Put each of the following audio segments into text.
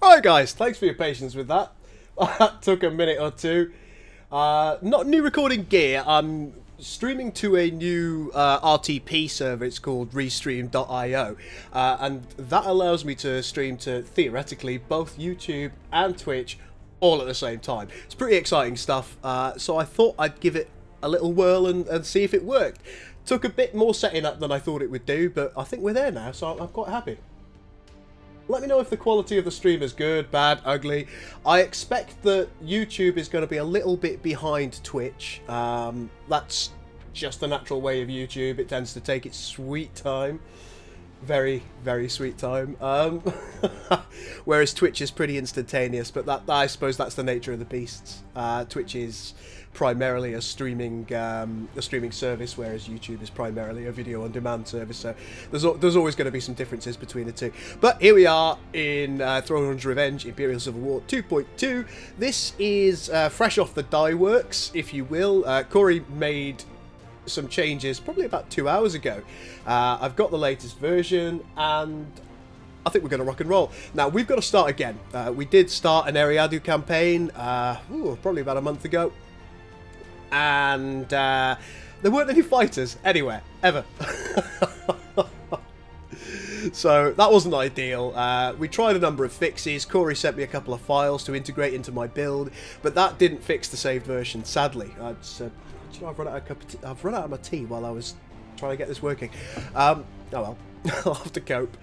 Alright guys, thanks for your patience with that. That took a minute or two. Not new recording gear, I'm streaming to a new RTP server. It's called restream.io, and that allows me to stream to, theoretically, both YouTube and Twitch all at the same time. It's pretty exciting stuff, so I thought I'd give it a little whirl and see if it worked. Took a bit more setting up than I thought it would do, but I think we're there now, so I'm quite happy. Let me know if the quality of the stream is good, bad, ugly. I expect that YouTube is going to be a little bit behind Twitch. That's just the natural way of YouTube. It tends to take its sweet time. Very, very sweet time. Whereas Twitch is pretty instantaneous, but I suppose that's the nature of the beasts. Twitch is primarily a streaming service, whereas YouTube is primarily a video on demand service. So there's always going to be some differences between the two. But here we are in Throne Hunter's Revenge, Imperial Civil War 2.2. This is fresh off the die works, if you will. Corey made some changes probably about 2 hours ago. I've got the latest version, and I think we're going to rock and roll. Now, we've got to start again. We did start an Eriadu campaign probably about a month ago. And there weren't any fighters anywhere, ever. So that wasn't ideal. We tried a number of fixes. Corey sent me a couple of files to integrate into my build, but that didn't fix the saved version, sadly. I've run out of my tea while I was trying to get this working. Oh well, I'll have to cope.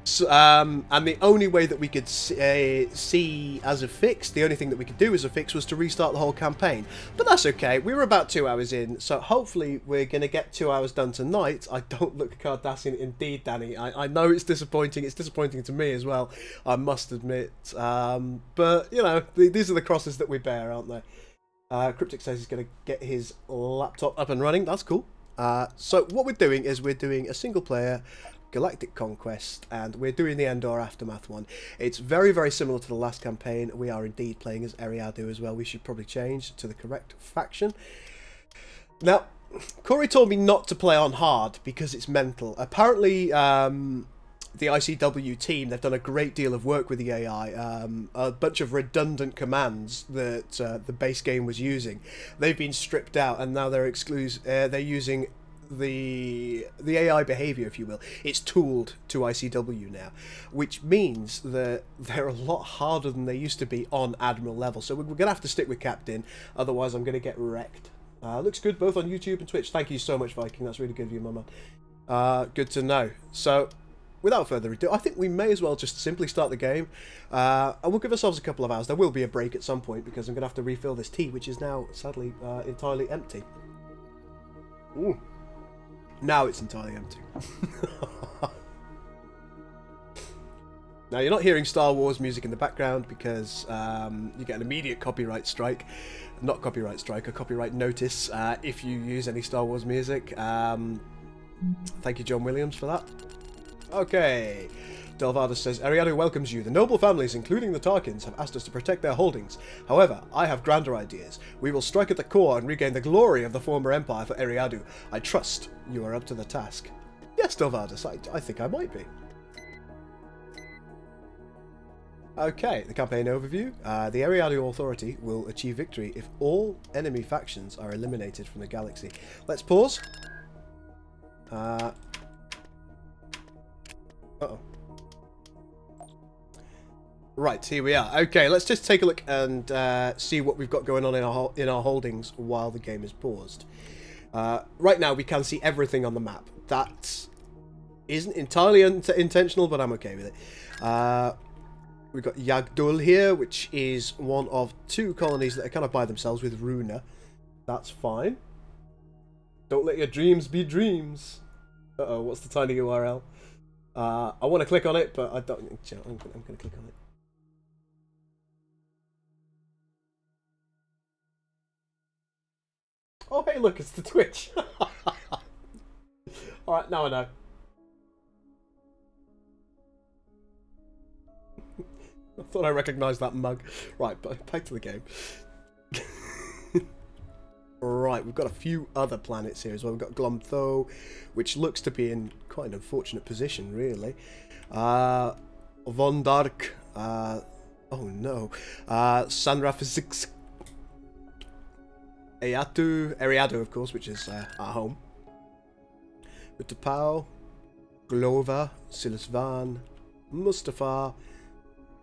So, and the only way that we could see as a fix, the only thing that we could do as a fix was to restart the whole campaign. But that's okay. We were about 2 hours in, so hopefully we're going to get 2 hours done tonight. I don't look Cardassian indeed, Danny. I know it's disappointing. It's disappointing to me as well, I must admit. But, you know, these are the crosses that we bear, aren't they? Cryptic says he's going to get his laptop up and running. That's cool. So what we're doing is we're doing a single player Galactic Conquest, and we're doing the Endor Aftermath one. It's very, very similar to the last campaign. We are indeed playing as Eriadu as well. We should probably change to the correct faction. Now, Corey told me not to play on hard because it's mental. Apparently, the ICW team, they've done a great deal of work with the AI. A bunch of redundant commands that the base game was using, they've been stripped out, and now they're using the AI behavior, if you will. It's tooled to ICW now, which means that they're a lot harder than they used to be on Admiral level. So we're going to have to stick with Captain, otherwise I'm going to get wrecked. Looks good both on YouTube and Twitch. Thank you so much, Viking. That's really good of you, Mama. Good to know. So without further ado, I think we may as well just simply start the game. And we'll give ourselves a couple of hours. There will be a break at some point because I'm going to have to refill this tea, which is now, sadly, entirely empty. Ooh. Now it's entirely empty. Now, you're not hearing Star Wars music in the background because you get an immediate copyright strike. Not copyright strike, a copyright notice if you use any Star Wars music. Thank you, John Williams, for that. Okay. Delvardus says, Eriadu welcomes you. The noble families, including the Tarkins, have asked us to protect their holdings. However, I have grander ideas. We will strike at the core and regain the glory of the former empire for Eriadu. I trust you are up to the task. Yes, Delvardus, I think I might be. Okay, the campaign overview. The Eriadu Authority will achieve victory if all enemy factions are eliminated from the galaxy. Let's pause. Uh-oh. Right, here we are. Okay, let's just take a look and see what we've got going on in our holdings while the game is paused. Right now, we can see everything on the map. That isn't entirely intentional, but I'm okay with it. We've got Yagdul here, which is one of 2 colonies that are kind of by themselves with Runa. That's fine. Don't let your dreams be dreams. Uh-oh, what's the tiny URL? I want to click on it, but I don't. I'm going to click on it. Oh, hey, look, it's the Twitch. Alright, now I know. I thought I recognised that mug. Right, back to the game. Right, we've got a few other planets here as well. We've got Glomtho, which looks to be in quite an unfortunate position, really. Vondark, Oh no. Sanrafizix. Eriadu, of course, which is our home. Utapau, Glover, Silisvan, Mustafa,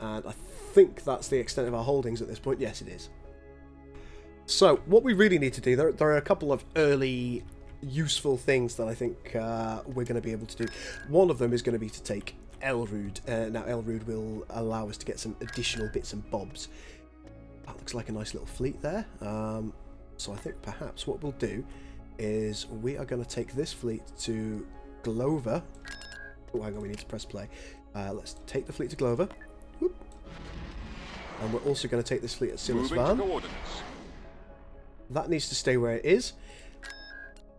and I think that's the extent of our holdings at this point. Yes, it is. So, what we really need to do, there are a couple of early useful things that I think we're going to be able to do. One of them is going to be to take Elrud. Now, Elrud will allow us to get some additional bits and bobs. That looks like a nice little fleet there. So I think perhaps what we'll do is we are going to take this fleet to Glover. Oh, hang on, we need to press play. Let's take the fleet to Glover. Whoop. And we're also going to take this fleet at Silisvan. That needs to stay where it is.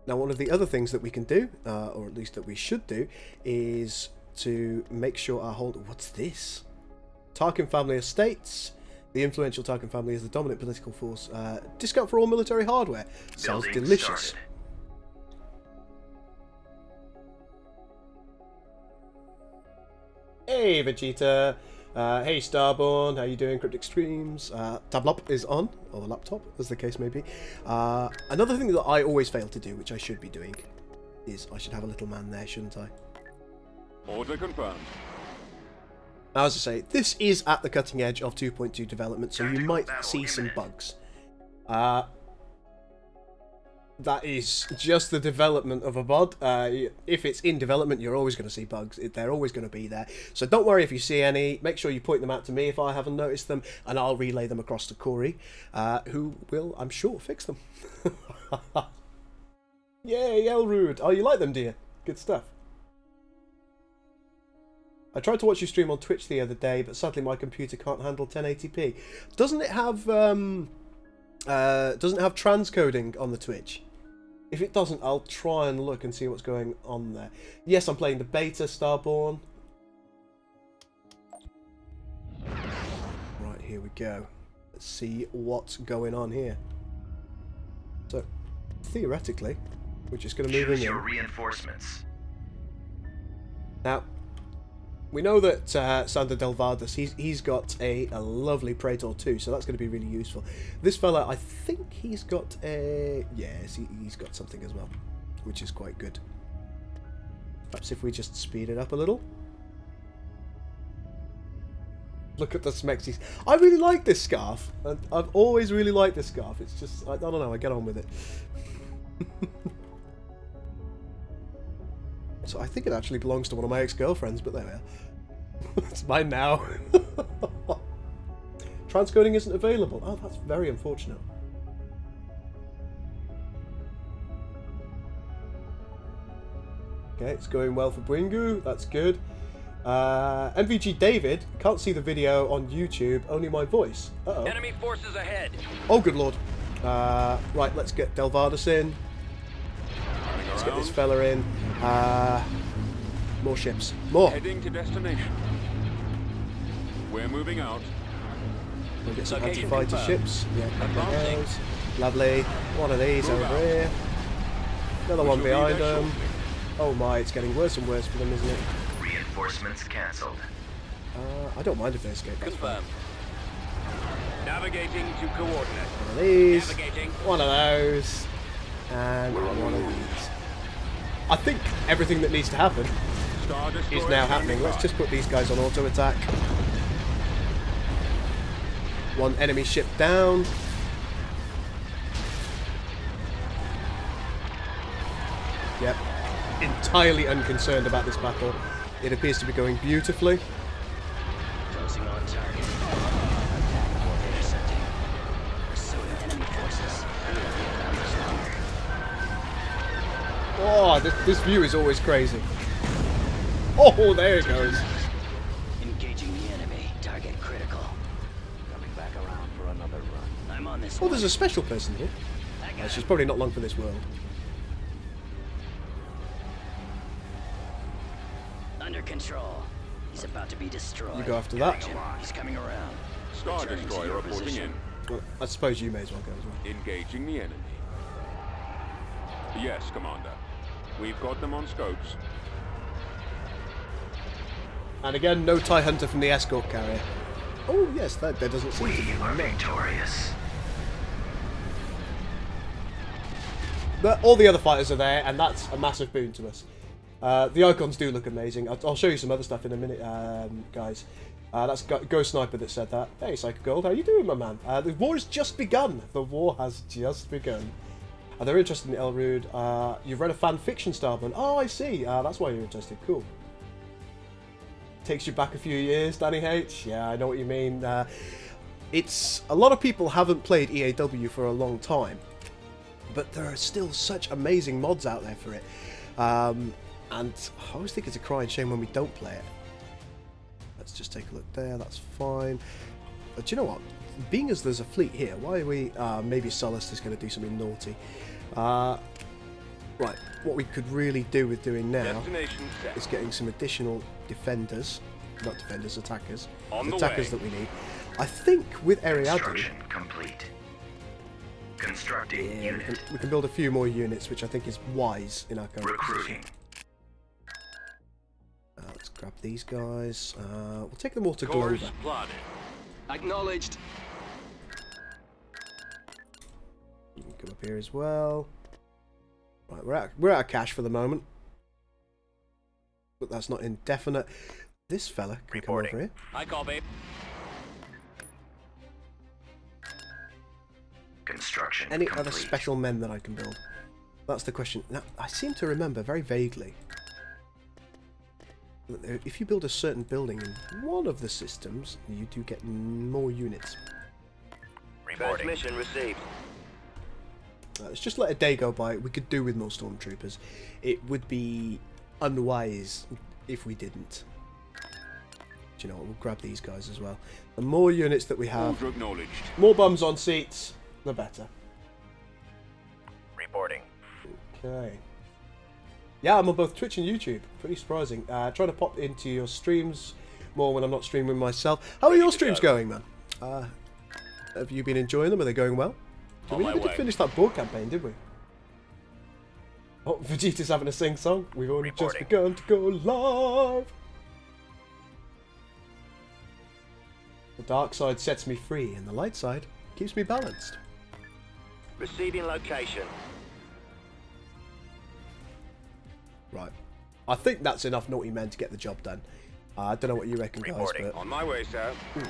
Now, one of the other things that we can do, or at least that we should do, is to make sure our hold... What's this? Tarkin family estates. The influential Tarkin family is the dominant political force. Discount for all military hardware. Sounds delicious. Started. Hey, Vegeta. Hey, Starborn. How you doing, Cryptic Streams? Tablop is on, or the laptop, as the case may be. Another thing that I always fail to do, which I should be doing, is I should have a little man there, shouldn't I? Order confirmed. Now, as I say, this is at the cutting edge of 2.2 development, so you might see some bugs. That is just the development of a mod. If it's in development, you're always going to see bugs. They're always going to be there. So don't worry if you see any. Make sure you point them out to me if I haven't noticed them, and I'll relay them across to Corey, who will, I'm sure, fix them. Yay, Elrud. Oh, you like them, dear? Good stuff. I tried to watch you stream on Twitch the other day, but sadly my computer can't handle 1080p. Doesn't it have transcoding on the Twitch? If it doesn't, I'll try and look and see what's going on there. Yes, I'm playing the beta, Starborn. Right, here we go. Let's see what's going on here. So, theoretically, we're just going to move in here. Reinforcements. Now, we know that Sander Delvardus, he's got a lovely Praetor too, so that's going to be really useful. This fella, I think he's got a... Yes, he's got something as well, which is quite good. Perhaps if we just speed it up a little. Look at the Smexes. I really like this scarf. I've always really liked this scarf. It's just, I don't know, I get on with it. So I think it actually belongs to one of my ex-girlfriends, but there we are. It's mine now. Transcoding isn't available. Oh, that's very unfortunate. Okay, it's going well for Bringu. That's good. MVG David, can't see the video on YouTube, only my voice. Uh-oh. Enemy forces ahead. Oh, good lord. Right, let's get Delvardus in. Let's get this fella in. More ships. More. Heading to destination. We're moving out. We'll get some anti-fighter ships. Yeah, couple of those. Lovely. One of these over here. Another one behind them. Oh my, it's getting worse and worse for them, isn't it? Reinforcements cancelled. I don't mind if they escape. Confirmed. Navigating to coordinate. One of these. Navigating. One of those. And one of these. I think everything that needs to happen is now happening. Let's just put these guys on auto attack. One enemy ship down. Yep. Entirely unconcerned about this battle. It appears to be going beautifully. Closing on target. Enemy forces. Oh, this view is always crazy. Oh, there it goes. Engaging the enemy. Target critical. Coming back around for another run. I'm on this. Oh, there's a special person here. She's probably not long for this world. Under control. He's about to be destroyed. You go after that. He's coming around. Star Destroyer reporting in. Well, I suppose you may as well go as well. Engaging the enemy. Yes, Commander. We've got them on scopes. And again, no TIE Hunter from the escort carrier. Oh yes, there doesn't seem to be We are one there. victorious. But all the other fighters are there, and that's a massive boon to us. The icons do look amazing. I'll show you some other stuff in a minute, guys. That's Ghost Sniper that said that. Hey, Psychogold, how you doing, my man? The war has just begun. The war has just begun. They're interested in Eriadu. You've read a fan fiction Starman. Oh, I see. That's why you're interested. Cool. Takes you back a few years, Danny H. Yeah, I know what you mean. It's a lot of people haven't played EAW for a long time, but there are still such amazing mods out there for it. And I always think it's a crying shame when we don't play it. Let's just take a look there. That's fine. But you know what? Being as there's a fleet here, why are we... maybe Sullust is going to do something naughty. Right, what we could really do with doing now is getting some additional defenders. Not defenders, attackers. Attackers that we need. I think with Eriadu... Construction complete. Constructing unit. We can build a few more units, which I think is wise in our current position. Let's grab these guys. We'll take them all to Glover. Acknowledged. You can come up here as well. Right, we're out of cash for the moment, but that's not indefinite. This fella can come over here. I copy. Construction Any complete. other special men that I can build? That's the question. Now, I seem to remember very vaguely that if you build a certain building in one of the systems, you do get more units. Transmission received. Let's just let a day go by. We could do with more stormtroopers. It would be unwise if we didn't. Do you know what? We'll grab these guys as well. The more units that we have, more bums on seats, the better. Reporting. Okay. Yeah, I'm on both Twitch and YouTube. Pretty surprising. Trying to pop into your streams more when I'm not streaming myself. How are your streams going, man? Have you been enjoying them? Are they going well? We never did finish that board campaign, did we? Oh, Vegeta's having a sing-song. We've only just begun to go live. The dark side sets me free, and the light side keeps me balanced. Receiving location. Right. I think that's enough naughty men to get the job done. I don't know what you reckon, guys, but... On my way, sir. Ooh,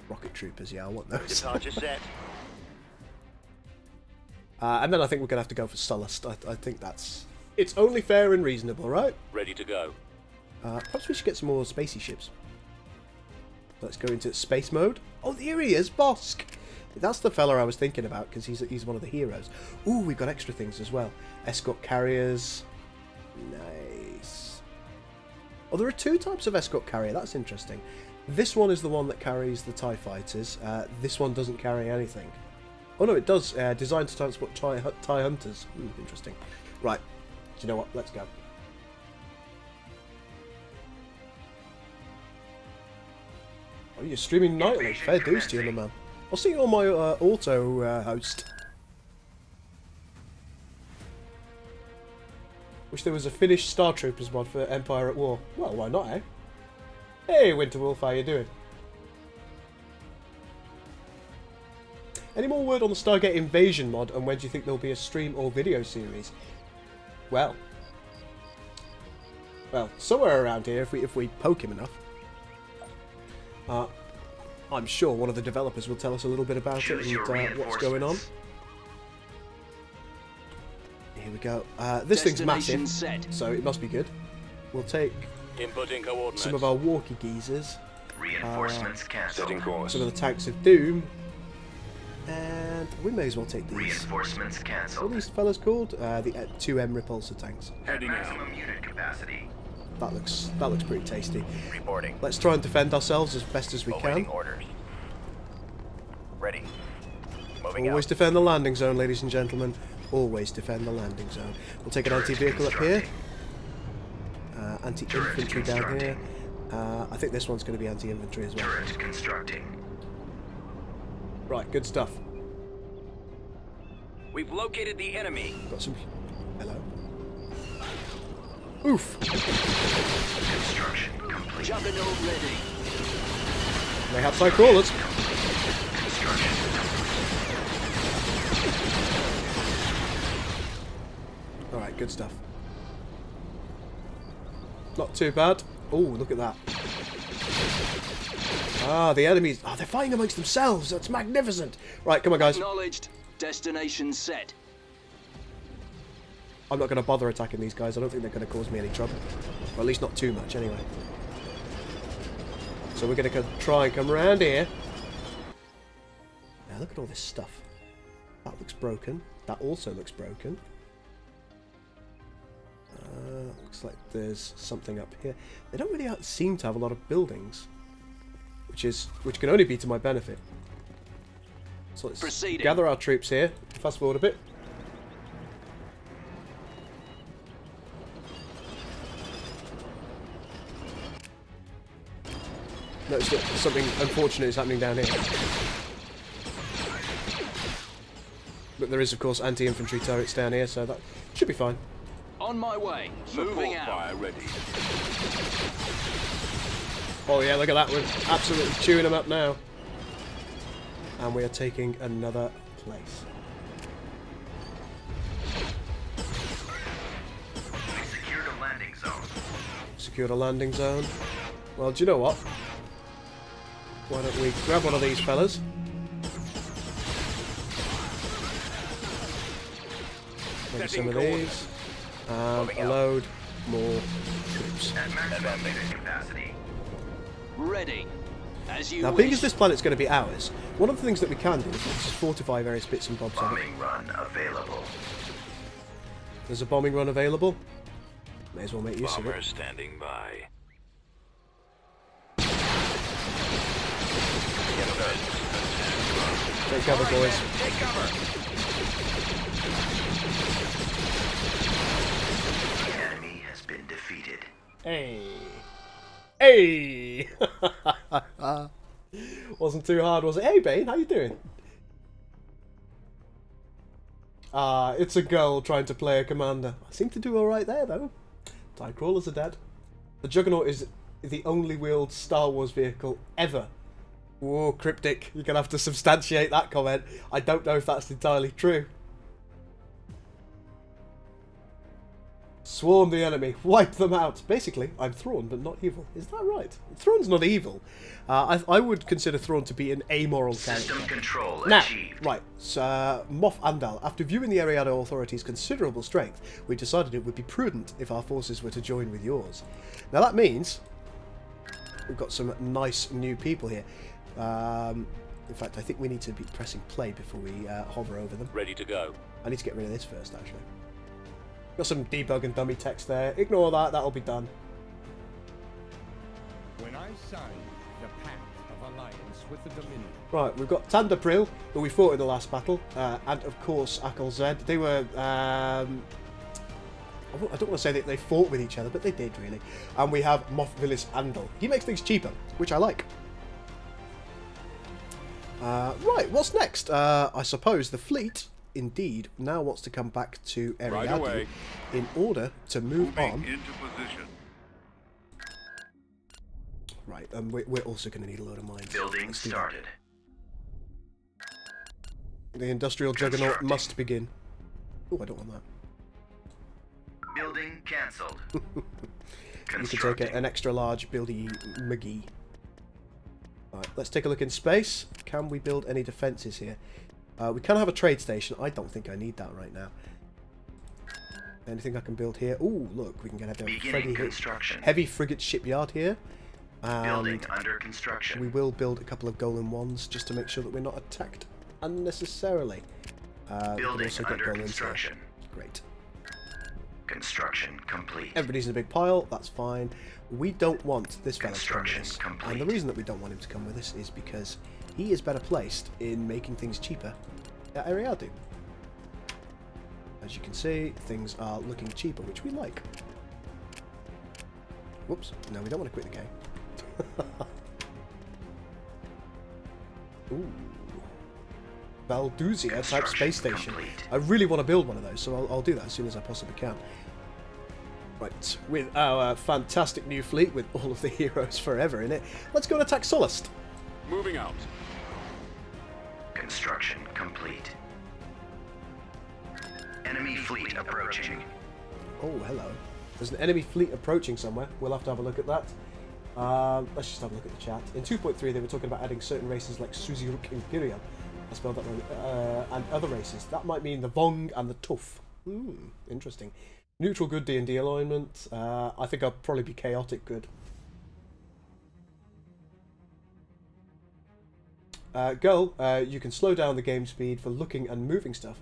rocket troopers, yeah, I want those. Departure set. And then I think we're going to have to go for Sullust. I think that's... It's only fair and reasonable, right? Ready to go. Perhaps we should get some more spacey ships. Let's go into space mode. Oh, there he is, Bosk! That's the fella I was thinking about, because he's one of the heroes. Ooh, we've got extra things as well. Escort carriers. Nice. Oh, there are two types of escort carrier. That's interesting. This one is the one that carries the TIE fighters. This one doesn't carry anything. Oh no, it does. Designed to transport TIE hunters. Interesting. Right. Do you know what? Let's go. Oh, you're streaming nightly. Fair dues to you, my man. I'll see you on my auto host. Wish there was a finished Star Troopers mod for Empire at War. Well, why not, eh? Hey, Winterwolf, how you doing? Any more word on the Stargate Invasion mod, and when do you think there'll be a stream or video series? Well, somewhere around here, if we poke him enough. I'm sure one of the developers will tell us a little bit about it and what's going on. Here we go. This thing's massive, so it must be good. We'll take some of our walkie geezers, Reinforcements canceled. some of the tanks of doom, and we may as well take these. Reinforcements What canceled. are these fellas called? The 2M repulsor tanks. At maximum unit capacity. That looks pretty tasty. Reporting. Let's try and defend ourselves as best as we can. Orders. Ready. Moving Always defend the landing zone, ladies and gentlemen. Always defend the landing zone. We'll take an anti-vehicle up here. Anti-infantry down here. I think this one's going to be anti-infantry as well. Turret constructing. Right, good stuff. We've located the enemy. Got some... Hello. Oof. Construction complete. Juggernaut ready. They have side crawlers. Alright, good stuff. Not too bad. Oh, look at that. Ah, the enemies. Oh, they're fighting amongst themselves. That's magnificent. Right, come on, guys. Acknowledged. Destination set. I'm not going to bother attacking these guys. I don't think they're going to cause me any trouble. Or at least not too much, anyway. So we're going to try and come around here. Now, look at all this stuff. That looks broken. That also looks broken. Looks like there's something up here. They don't really seem to have a lot of buildings. Which can only be to my benefit. So let's gather our troops here. Fast forward a bit. Notice that something unfortunate is happening down here. But there is, of course, anti-infantry turrets down here, so that should be fine. On my way. Moving out. Fire ready. Oh yeah, look at that. We're absolutely chewing them up now. And we are taking another place. We secured a landing zone. Secured a landing zone. Well, do you know what? Why don't we grab one of these fellas? Maybe some of these. And load more troops. At maximum unit capacity. Ready. As you Now, wish. being as this planet's going to be ours, one of the things that we can do is just fortify various bits and bobs of it. Bombing run available. There's a bombing run available. May as well make use of it. Standing by. Take cover, boys. Take cover. The enemy has been defeated. Hey. Hey! Wasn't too hard, was it? Hey, Bane, how you doing? It's a girl trying to play a commander. I seem to do alright there, though. TIE crawlers are dead. The Juggernaut is the only wheeled Star Wars vehicle ever. Whoa, cryptic. You're going to have to substantiate that comment. I don't know if that's entirely true. Swarm the enemy. Wipe them out. Basically, I'm Thrawn, but not evil. Is that right? Thrawn's not evil. I would consider Thrawn to be an amoral character. System control Now, achieved. right, Moff Andal, after viewing the Eriadu authorities' considerable strength, we decided it would be prudent if our forces were to join with yours. Now that means we've got some nice new people here. In fact, I think we need to be pressing play before we hover over them. Ready to go. I need to get rid of this first, actually. Got some debug and dummy text there. Ignore that, that'll be done. When I signed the Pact of Alliance with the Dominion. Right, we've got Tandapril, who we fought in the last battle, and of course Akal Zed. They were, I don't want to say that they fought with each other, but they did really. And we have Moff Villis Andal. He makes things cheaper, which I like. Right, what's next? I suppose the fleet, indeed, now wants to come back to Eriadu in order to move on. Into position. Right, and we're also going to need a load of mines. Building started. The industrial juggernaut must begin. Oh, I don't want that. Building cancelled. You could take an extra large buildy McGee. Right, let's take a look in space. Can we build any defences here? We can have a trade station. I don't think I need that right now. Anything I can build here? Oh, look, we can get a heavy frigate shipyard here. Building under construction. We will build a couple of Golem 1s just to make sure that we're not attacked unnecessarily. Building under construction. Great. Construction complete. Everybody's in a big pile. That's fine. We don't want this fella to come with us. Complete. And the reason that we don't want him to come with us is because he is better placed in making things cheaper at Eriadu. As you can see, things are looking cheaper, which we like. Whoops. No, we don't want to quit the game. Ooh. Valduzia type space station. Complete. I really want to build one of those, so I'll do that as soon as I possibly can. Right, with our fantastic new fleet with all of the heroes forever in it, let's go and attack Solast. Moving out. Construction complete. Enemy fleet approaching. Oh, hello. There's an enemy fleet approaching somewhere. We'll have to have a look at that. Let's just have a look at the chat. In 2.3, they were talking about adding certain races like Suziruk Imperial. I spelled that wrong. And other races. That might mean the Vong and the Tuff. Interesting. Neutral good D&D alignment. I think I'll probably be chaotic good. Gul, you can slow down the game speed for looking and moving stuff,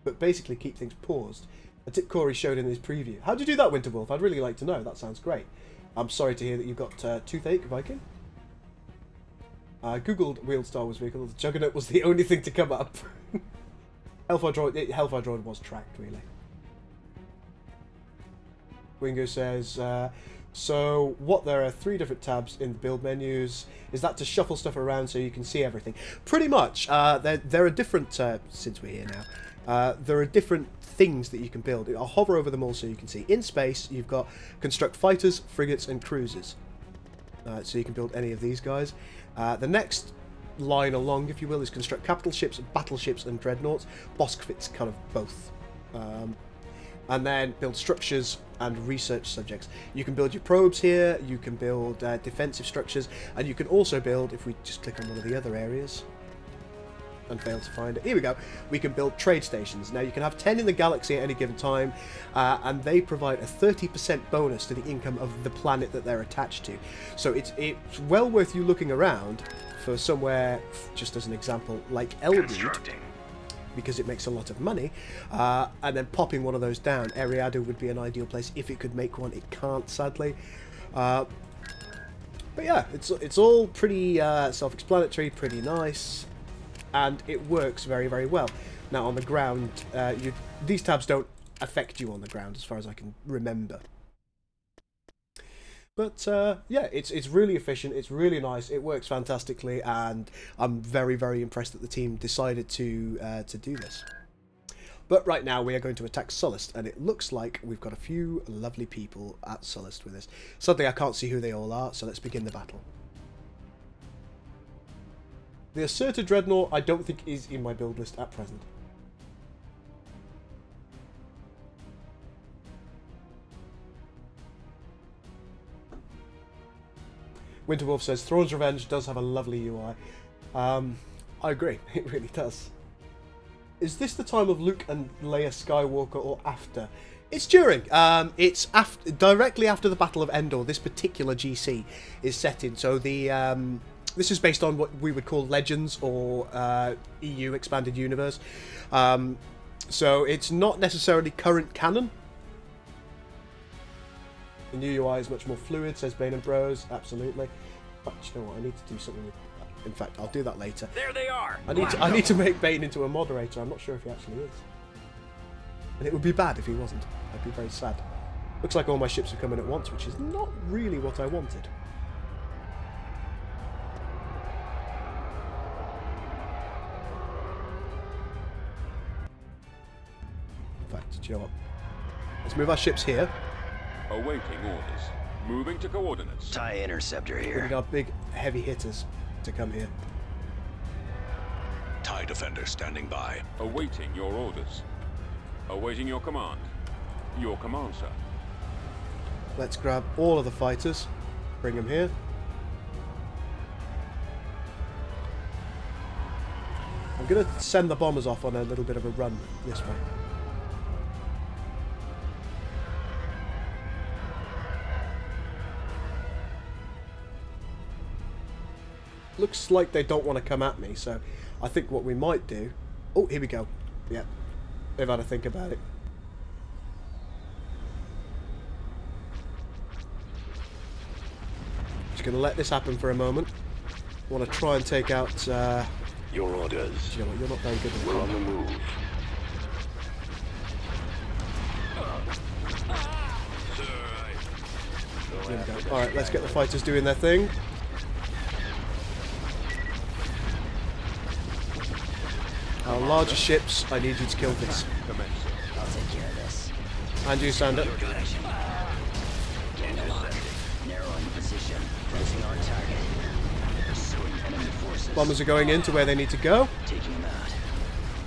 but basically keep things paused. A tip Corey showed in his preview. How'd you do that, Winterwolf? I'd really like to know. That sounds great. I'm sorry to hear that you've got toothache, Viking. Googled wheeled Star Wars vehicles. Juggernaut was the only thing to come up. Hellfire Droid was tracked, really. Wingo says, so what, there are 3 different tabs in the build menus. Is that to shuffle stuff around so you can see everything? Pretty much. There are different, since we're here now, there are different things that you can build. I'll hover over them all so you can see. In space, you've got construct fighters, frigates, and cruisers. So you can build any of these guys. The next line along, if you will, is construct capital ships, battleships, and dreadnoughts. Bosk fits kind of both. And then build structures and research subjects. You can build your probes here, you can build defensive structures, and you can also build, if we just click on one of the other areas and fail to find it, here we go, we can build trade stations. Now you can have 10 in the galaxy at any given time, and they provide a 30% bonus to the income of the planet that they're attached to. So it's well worth you looking around for somewhere, just as an example, like Elwood, because it makes a lot of money, and then popping one of those down. Eriadu would be an ideal place if it could make one. It can't, sadly. But yeah, it's all pretty self-explanatory, pretty nice, and it works very, very well. Now on the ground, these tabs don't affect you on the ground, as far as I can remember. But yeah, it's really efficient, it's really nice, it works fantastically, and I'm very, very impressed that the team decided to do this. But right now we are going to attack Sullust, and it looks like we've got a few lovely people at Sullust with us. Sadly, I can't see who they all are, so let's begin the battle. The Assertor Dreadnought I don't think is in my build list at present. Winterwolf says, Thrawn's Revenge does have a lovely UI. I agree, it really does. Is this the time of Luke and Leia Skywalker, or after? It's during. It's directly after the Battle of Endor. This particular GC is set in. So this is based on what we would call Legends, or EU Expanded Universe. So it's not necessarily current canon. The new UI is much more fluid, says Bane and Bros. Absolutely. But you know what? I need to do something with that. In fact, I'll do that later. There they are. I need to make Bane into a moderator. I'm not sure if he actually is. And it would be bad if he wasn't. I'd be very sad. Looks like all my ships are coming at once, which is not really what I wanted. In fact, do you know what? Let's move our ships here. Awaiting orders. Moving to coordinates. TIE interceptor We here. need our big, heavy hitters to come here. TIE defender standing by. Awaiting your orders. Awaiting your command. Your command, sir. Let's grab all of the fighters. Bring them here. I'm going to send the bombers off on a little bit of a run this way. Looks like they don't want to come at me, so I think what we might do... Oh, here we go. Yeah, they've had to think about it. Just going to let this happen for a moment. I want to try and take out... Your orders. You know what, you're not very good at We're on the move. There we go. Alright, let's get the fighters doing their thing. Our larger ships, I need you to kill this. I'll take care of this. And you, Sander. Narrowing position. Closing our target. Pursuing enemy Bombers are going into where they need to go. Taking him out.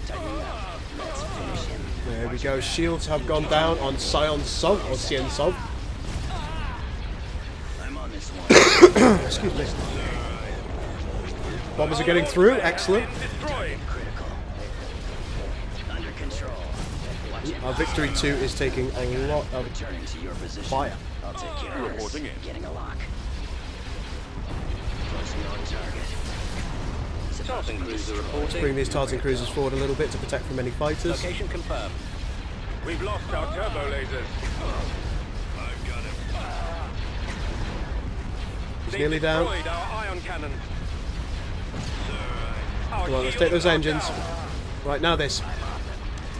Tightening up. Let's finish him. There we go. Shields have gone down on Sion Sov, or Sien Sov. I'm on this one. Excuse me. Bombers are getting through. Excellent. Target critical. Under control. Watch it. Our Victory 2 is taking a lot of Returning to your position. fire. I'll take care of this. Reporting in. Getting a lock. Closing on target. Tartan cruiser Let's reporting. bring these Tartan cruisers forward a little bit to protect from any fighters. Location confirmed. We've lost our turbo lasers. I've got him. He's nearly down. Destroyed our ion cannons. Come on, let's take those engines. Right, now this.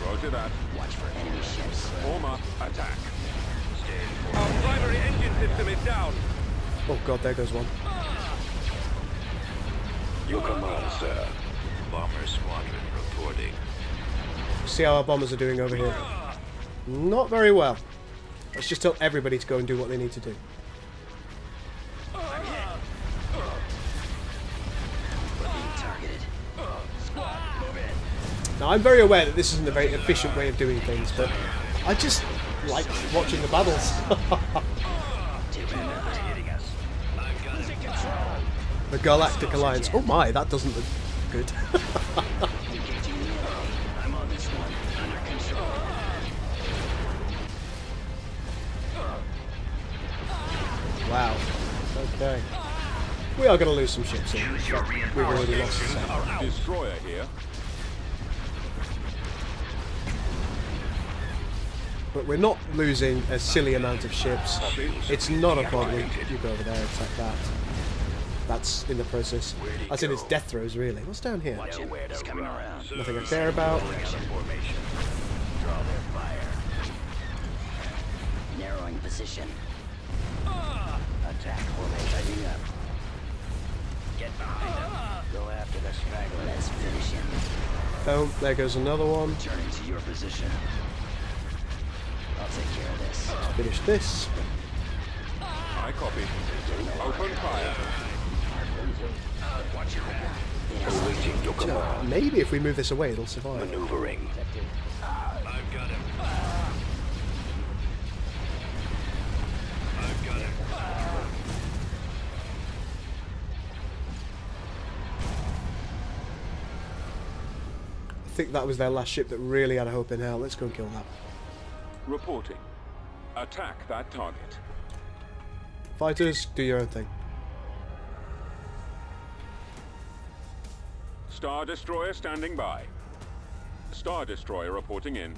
Roger that. Watch for enemy ships. Form up. Attack. Our primary engine system is down. Oh god, there goes one. Your command, sir. Bomber squadron reporting. See how our bombers are doing over here. Not very well. Let's just tell everybody to go and do what they need to do. We're being targeted. Squad, move in. Now, I'm very aware that this isn't a very efficient way of doing things, but I just like watching the battles. Taking him out. Hitting us. I've got him. Control. The Galactic Alliance. Oh my, that doesn't look good. Engaging the enemy. I'm on this one. Under control. Wow. Okay. We are going to lose some ships here. Choose your We've already lost some. Destroyer here. But we're not losing a silly amount of ships. It's not a problem. You go over there, attack that. That's in the process. As in, it's death throws, really. What's down here? Watch him. He's coming around. Nothing I care about. Formation. Draw their fire. Narrowing position. Attack formation. Tightening up. Get behind him. Go after the straggler. Let's finish him. Oh, there goes another one. Turning to your position. I'll take care of this. Finish this. I copy. Open fire. Watch your back. Awaiting your command. Maybe if we move this away, it'll survive. Maneuvering. I've got him. I've got him. I think that was their last ship that really had a hope in hell. Let's go and kill that. Reporting. Attack that target. Fighters, do your own thing. Star Destroyer standing by. Star Destroyer reporting in.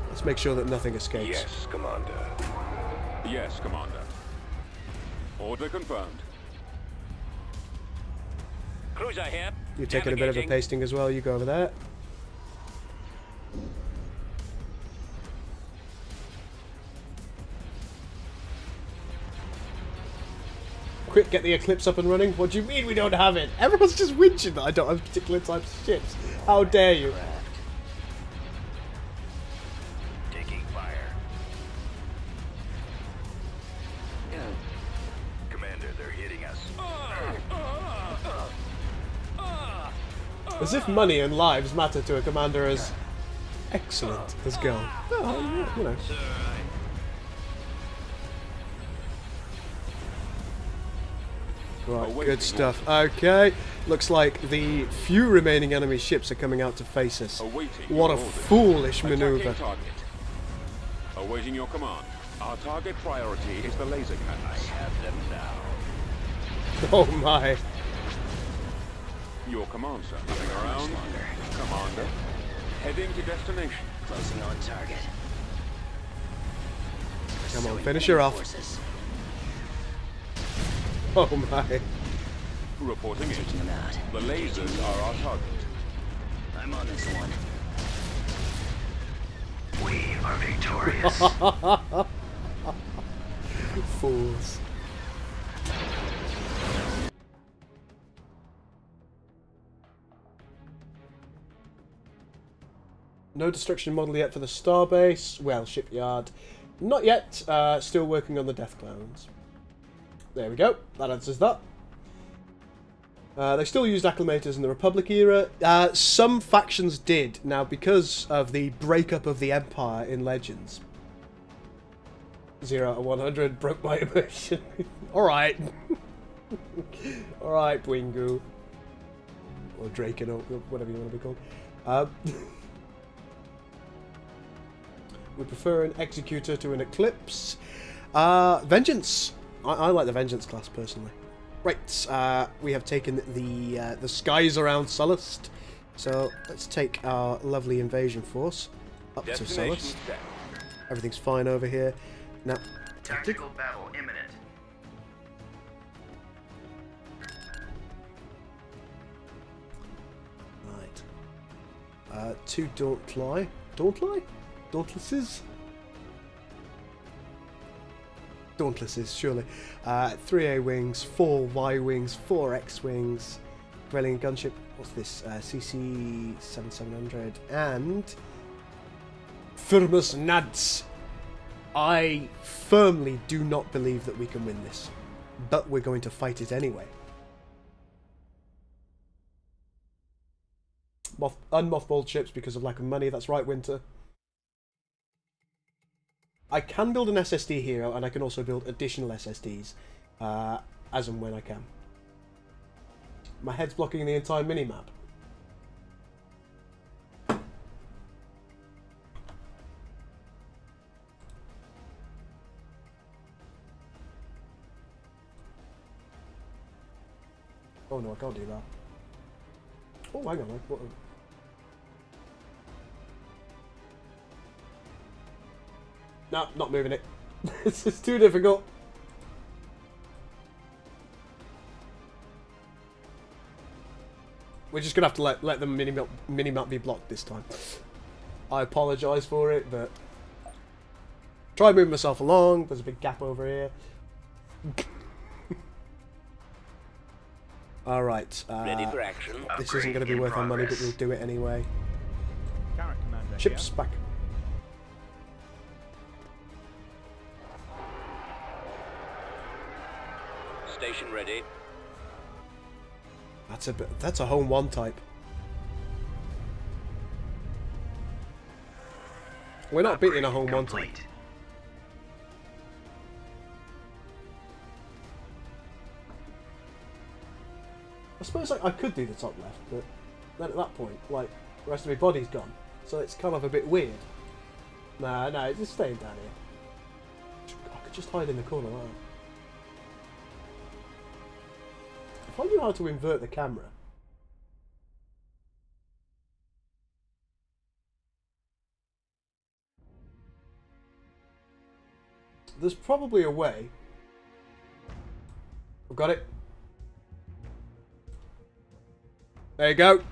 Let's make sure that nothing escapes. Yes, Commander. Yes, Commander. Order confirmed. Cruiser here. You're taking a bit of a pasting as well. You go over there. Quick, get the Eclipse up and running. What do you mean we don't have it? Everyone's just whinging that I don't have particular types of ships. How dare you? Taking fire. Commander, they're hitting us. As if money and lives matter to a commander as excellent as Gul. Oh, you know. Right, good stuff. Okay, looks like the few remaining enemy ships are coming out to face us. Awaiting What a your orders. foolish Attacking maneuver. target. Awaiting your command. Our target priority is the laser cannons. Have them now. Oh my. Your command, sir. Coming around. Commander. Heading to destination. Closing on target. Come on, Pursuing finish her enemy off. forces. Oh my. Reporting in. Taking them out. The lasers are our target. I'm on this one. We are victorious. Fools. No destruction model yet for the starbase. Well, shipyard. Not yet. Still working on the death clones. There we go. That answers that. They still used acclamators in the Republic era. Some factions did. Now, because of the breakup of the Empire in Legends. 0 out of 100 broke my immersion. Alright. Alright, Bwingu. Or Draken, or whatever you want to be called. We prefer an Executor to an Eclipse. Vengeance. I like the Vengeance class, personally. Right, we have taken the skies around Sullust. So, let's take our lovely invasion force up to Sullust. Everything's fine over here. Now, Tactical battle imminent. Right. 2 Dauntli. Dauntli? Dauntlesses? Dauntlesses, surely. 3 A-wings, 4 Y-wings, 4 X-wings. Rebellion gunship. What's this? CC-7700 and Firmus Nads. I firmly do not believe that we can win this, but we're going to fight it anyway. Unmothballed ships because of lack of money. That's right, Winter. I can build an SSD hero, and I can also build additional SSDs as and when I can. My head's blocking the entire minimap. Oh no, I can't do that. Oh, hang on. What? No, not moving it. This is too difficult. We're just gonna have to let the minimap be blocked this time. I apologise for it, but try moving myself along. There's a big gap over here. All right. Ready for action. This isn't going to be worth our money, but we'll do it anyway. Ships back. Station ready. That's a home 1 type. We're not beating a home 1 type. I suppose I could do the top left, but then at that point, like, the rest of my body's gone. So it's kind of a bit weird. Nah, it's just staying down here. I could just hide in the corner like that. If I knew how to invert the camera... There's probably a way. I've got it. There you go.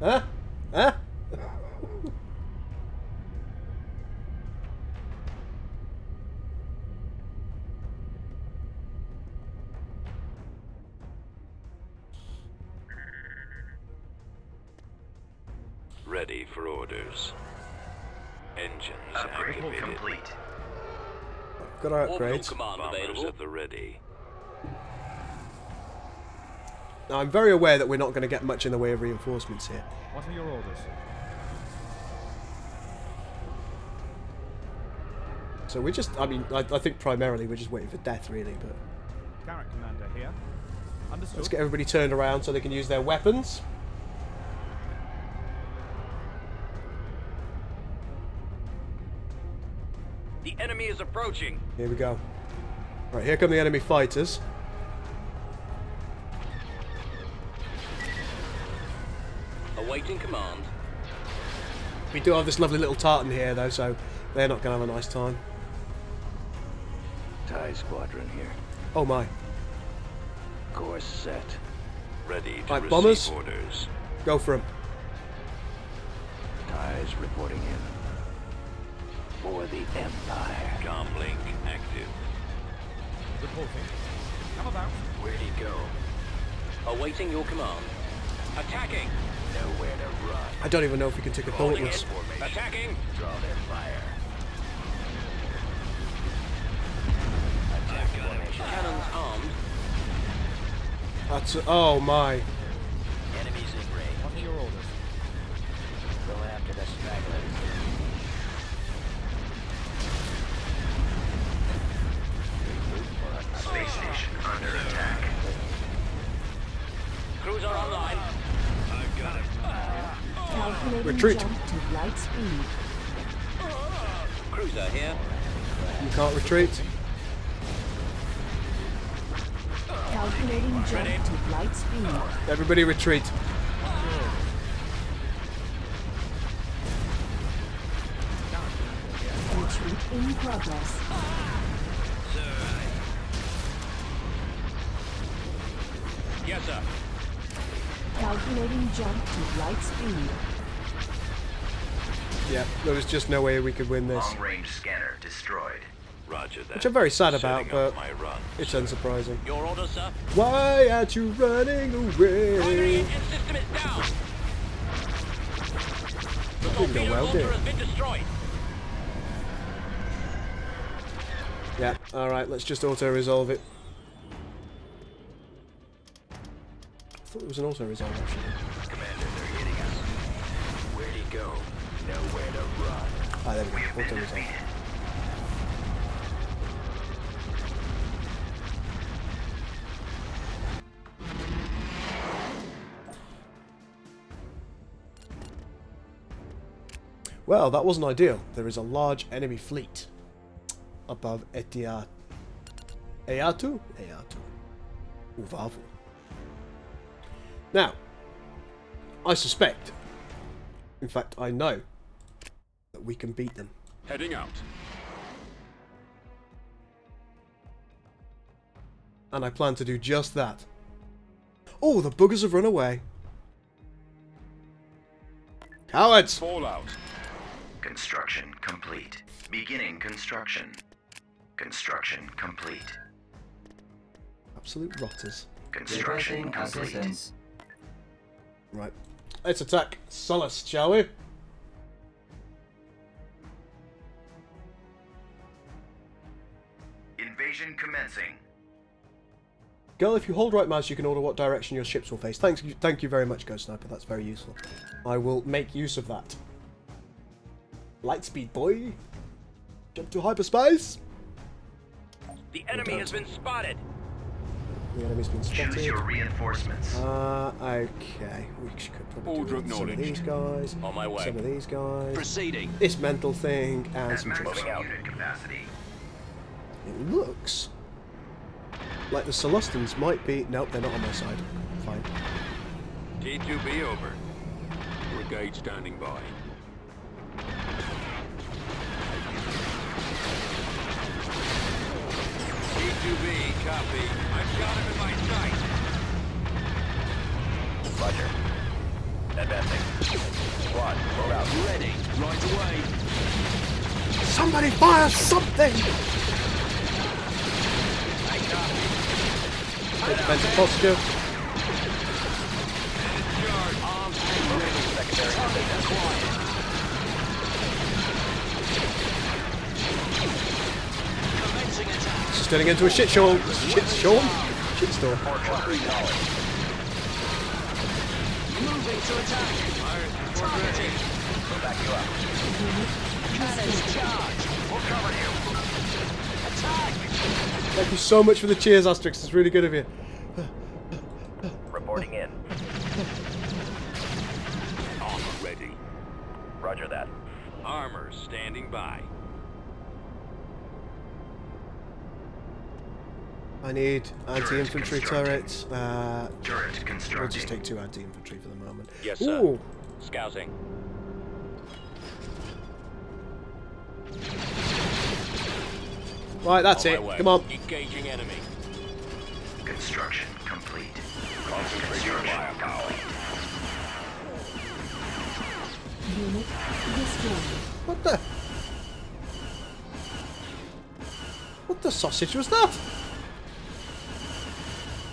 Huh? Huh? Ready for orders. Engines Upgrade activated. complete. Got our Orbital upgrades. command Bombers available. at the ready. Now I'm very aware that we're not going to get much in the way of reinforcements here. What are your orders? So we're just, I mean, I think primarily we're just waiting for death really, but... Garrett Commander here. Understood. Let's get everybody turned around so they can use their weapons. The enemy is approaching. Here we go. Right, here come the enemy fighters. Awaiting command. We do have this lovely little tartan here though, so they're not going to have a nice time. TIE squadron here. Oh my. Course set. Ready to Right, receive bombers. orders. Go for them. TIEs reporting in. For the Empire. Comlink active. Reporting. Come about. Where'd he go? Awaiting your command. Attacking. Nowhere to run. I don't even know if we can take a Calling dauntless. in. Attacking. Draw their fire. Attack That's oh my. Enemies in range. What are your orders? Go after the stragglers. Space station under attack. Cruiser online. I've got it. Calculating Retreat. jump to light speed. Cruiser here. You can't retreat. Calculating jump to light speed. Everybody retreat. Retreat in progress. Yes, sir. Calculating jump to light speed. Yeah, there was just no way we could win this. Long-range scanner destroyed. Roger that. Which I'm very sad about, Setting but up my run. it's unsurprising. Your order, sir. Why aren't you running Primary away? engine system is down. The Didn't go torpedo well, motor did it? has been destroyed. Yeah, alright, let's just auto-resolve it. I thought it was an auto-resolve, actually. Commander, they're hitting us. Where'd he go? Nowhere to run. Ah, there we We have go, been auto-resolve. defeated. Well, that wasn't ideal. There is a large enemy fleet above Eriadu. Uvavu. Now, I suspect, in fact I know, that we can beat them. Heading out. And I plan to do just that. Oh, the buggers have run away. Cowards! Fallout. Construction complete. Beginning construction. Construction complete. Absolute rotters. Construction complete. Right. Let's attack Solace, shall we? Invasion commencing. Girl, if you hold right mouse, you can order what direction your ships will face. Thank you very much, Ghost Sniper. That's very useful. I will make use of that. Lightspeed, boy. Jump to hyperspace. The enemy has been spotted. The enemy's been Choose spotted. your reinforcements. Okay. We could probably Order do some of these acknowledged. guys. On my way. Some of these guys. Proceeding. This mental thing and At some maximum troops. unit capacity. It looks like the Celestians might be... Nope, they're not on my side. Fine. T2B over. Brigade standing by. T2B, copy. I've got him in my sight. Roger. Advancing. Squad, roll out. Ready. Right away. Somebody fire something! I copy. Take defensive posture. Arms and ready. Secondary Acquired. Commencing attack. It's just turning into a shitstorm. Shitstorm? Shitstorm. Moving to attack. Targeting. We'll back you up. Cannons charge. We'll cover you. Attack. Thank you so much for the cheers, Asterix. It's really good of you. Reporting in. Armor ready. Roger that. Armor standing by. I need anti-infantry turrets. Turret We'll constructing. just take 2 anti-infantry for the moment. Yes, sir. Ooh. Scouting. Right, that's On it. my way. Come on. Engaging enemy. Construction complete. Concentrate your firepower. Unit destroyed. What the? What the sausage was that?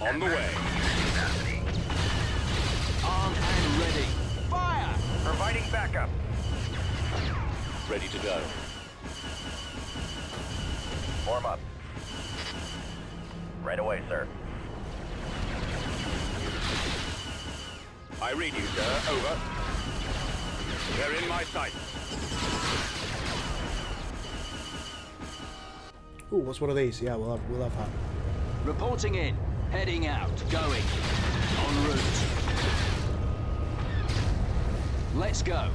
On the way. Capacity. Armed and ready. Fire! Providing backup. Ready to go. Form up. Right away, sir. I read you, sir. Over. They're in my sight. Ooh, what's one of these? Yeah, we'll have that. Reporting in. Heading out. Going. En route. Let's go.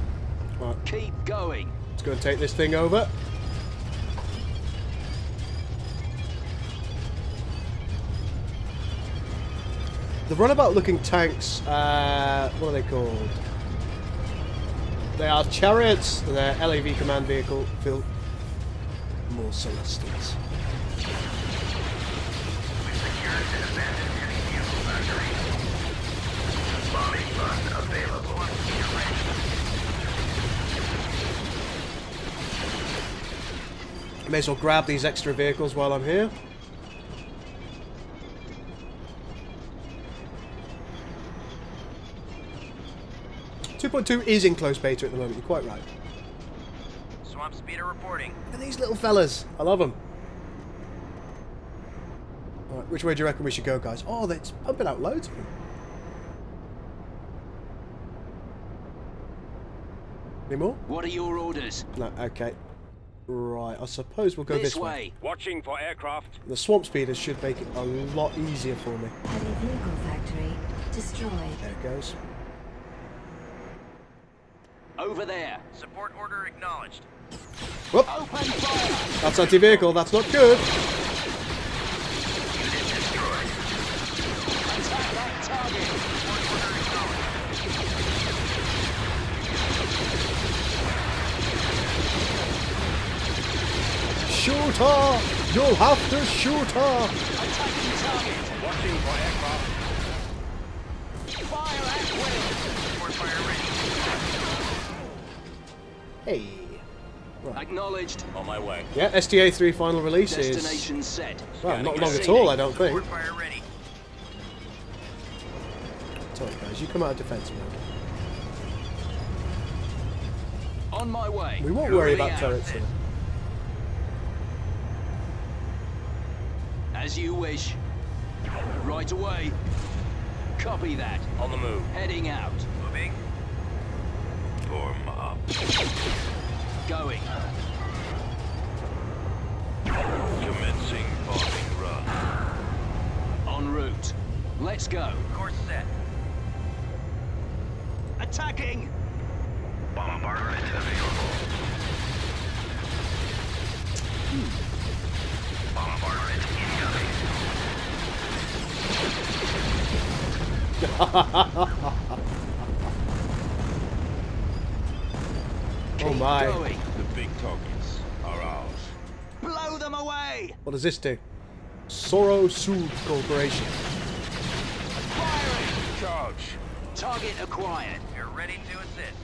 Right. Keep going. Let's go and take this thing over. The runabout looking tanks, what are they called? They are chariots, and they're LAV command vehicle, filled more Celestials. We've secured and abandoned enemy vehicle factory. Bombing run available. Get ready. May as well grab these extra vehicles while I'm here. .2 is in close beta at the moment, you're quite right. Swamp speeder reporting. Look at these little fellas. I love them. Alright, which way do you reckon we should go, guys? Oh, it's pumping out loads of them. Any more? What are your orders? No, okay. Right, I suppose we'll go this way. Watching for aircraft. The swamp speeders should make it a lot easier for me. Heavy vehicle factory destroyed. There it goes. Over there. Support order acknowledged. Whoop! Open fire. That's anti-vehicle, that's not good. Unit destroyed. Attack that target. Support order acknowledged. Shoot her! You'll have to shoot her! Attacking target. Watching for aircraft. Fire at will. Support fire ready. Hey. Right. Acknowledged. On my way. Yeah, STA3 final release is... Destination set. Well, not long at all, I don't think. Support fire ready. Sorry guys, you come out of defense mode. On my way. We won't worry about turrets here. As you wish. Right away. Copy that. On the move. Heading out. Moving. Form up. Going. Commencing bombing run. En route. Let's go. Course set. Attacking. Bombardment available. Bombardment Oh my. Going. The big targets are ours. Blow them away. What does this do? Soro Sud Corporation. Firing. Charge. Target acquired. You're ready to assist.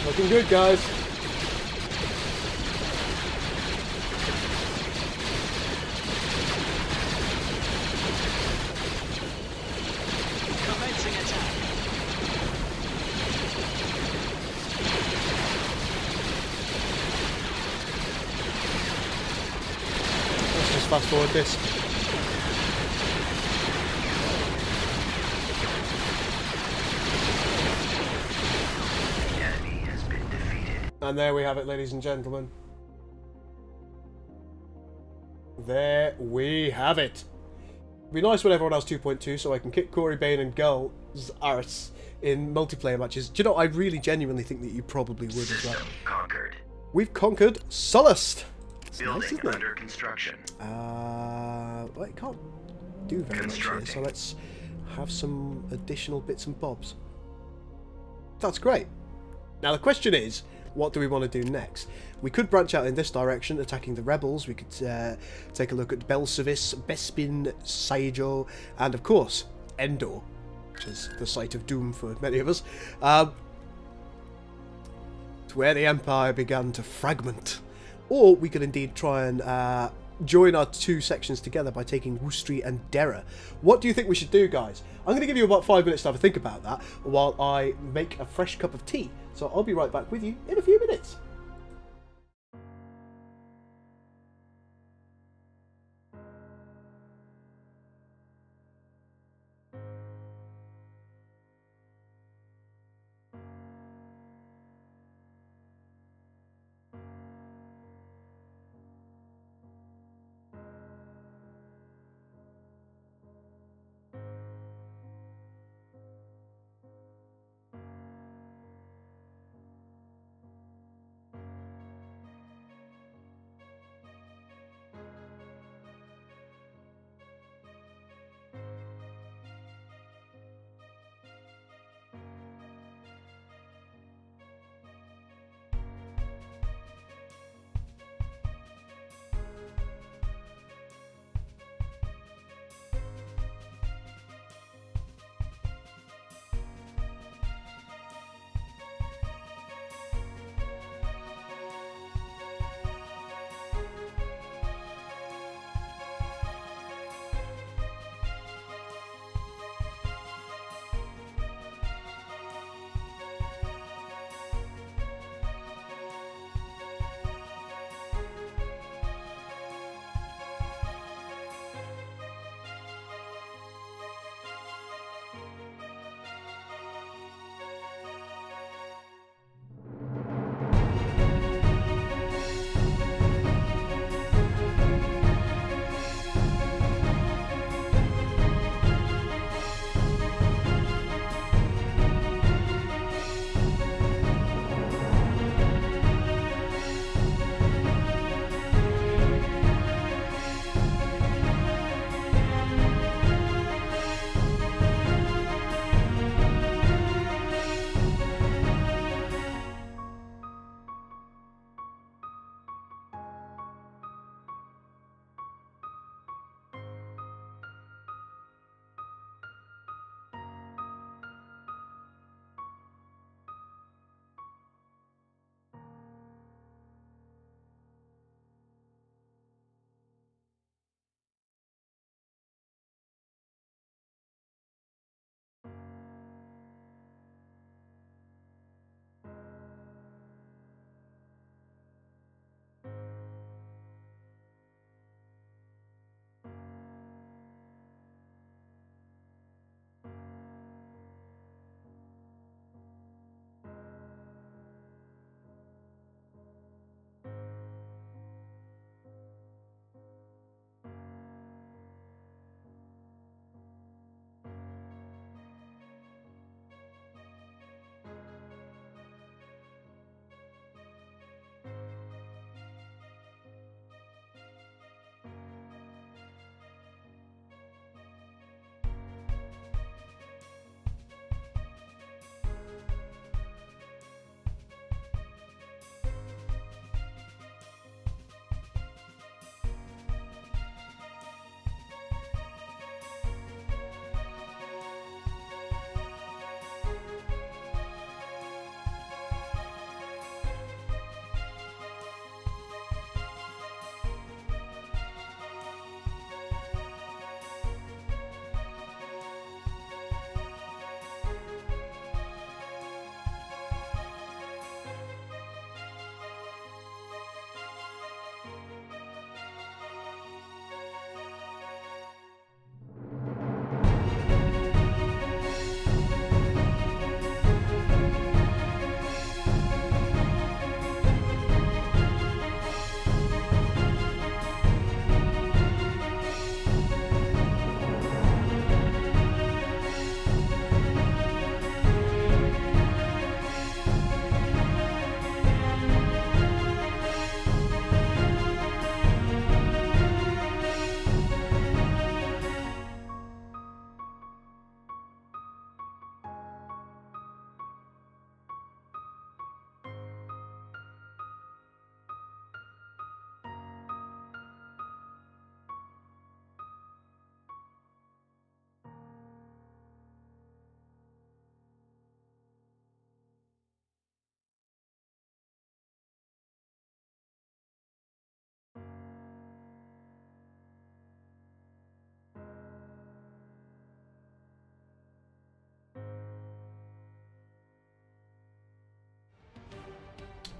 Looking good, guys. Commencing attack. Let's just fast forward this. The enemy has been defeated. And there we have it, ladies and gentlemen. There we have it. It'd be nice when everyone has 2.2 so I can kick Corey, Bane and Gul's arse in multiplayer matches. Do you know, I really genuinely think that you probably would as well. System conquered. We've conquered Sullust. It's nice, Building isn't it? under construction. Well, it can't do very much here, so let's have some additional bits and bobs. That's great. Now the question is, what do we want to do next? We could branch out in this direction, attacking the rebels. We could take a look at Belsavis, Bespin, Saijo, and of course, Endor, which is the site of doom for many of us. It's where the Empire began to fragment. Or we could indeed try and join our two sections together by taking Wustri and Dera. What do you think we should do, guys? I'm going to give you about 5 minutes to have a think about that while I make a fresh cup of tea. So I'll be right back with you in a few minutes.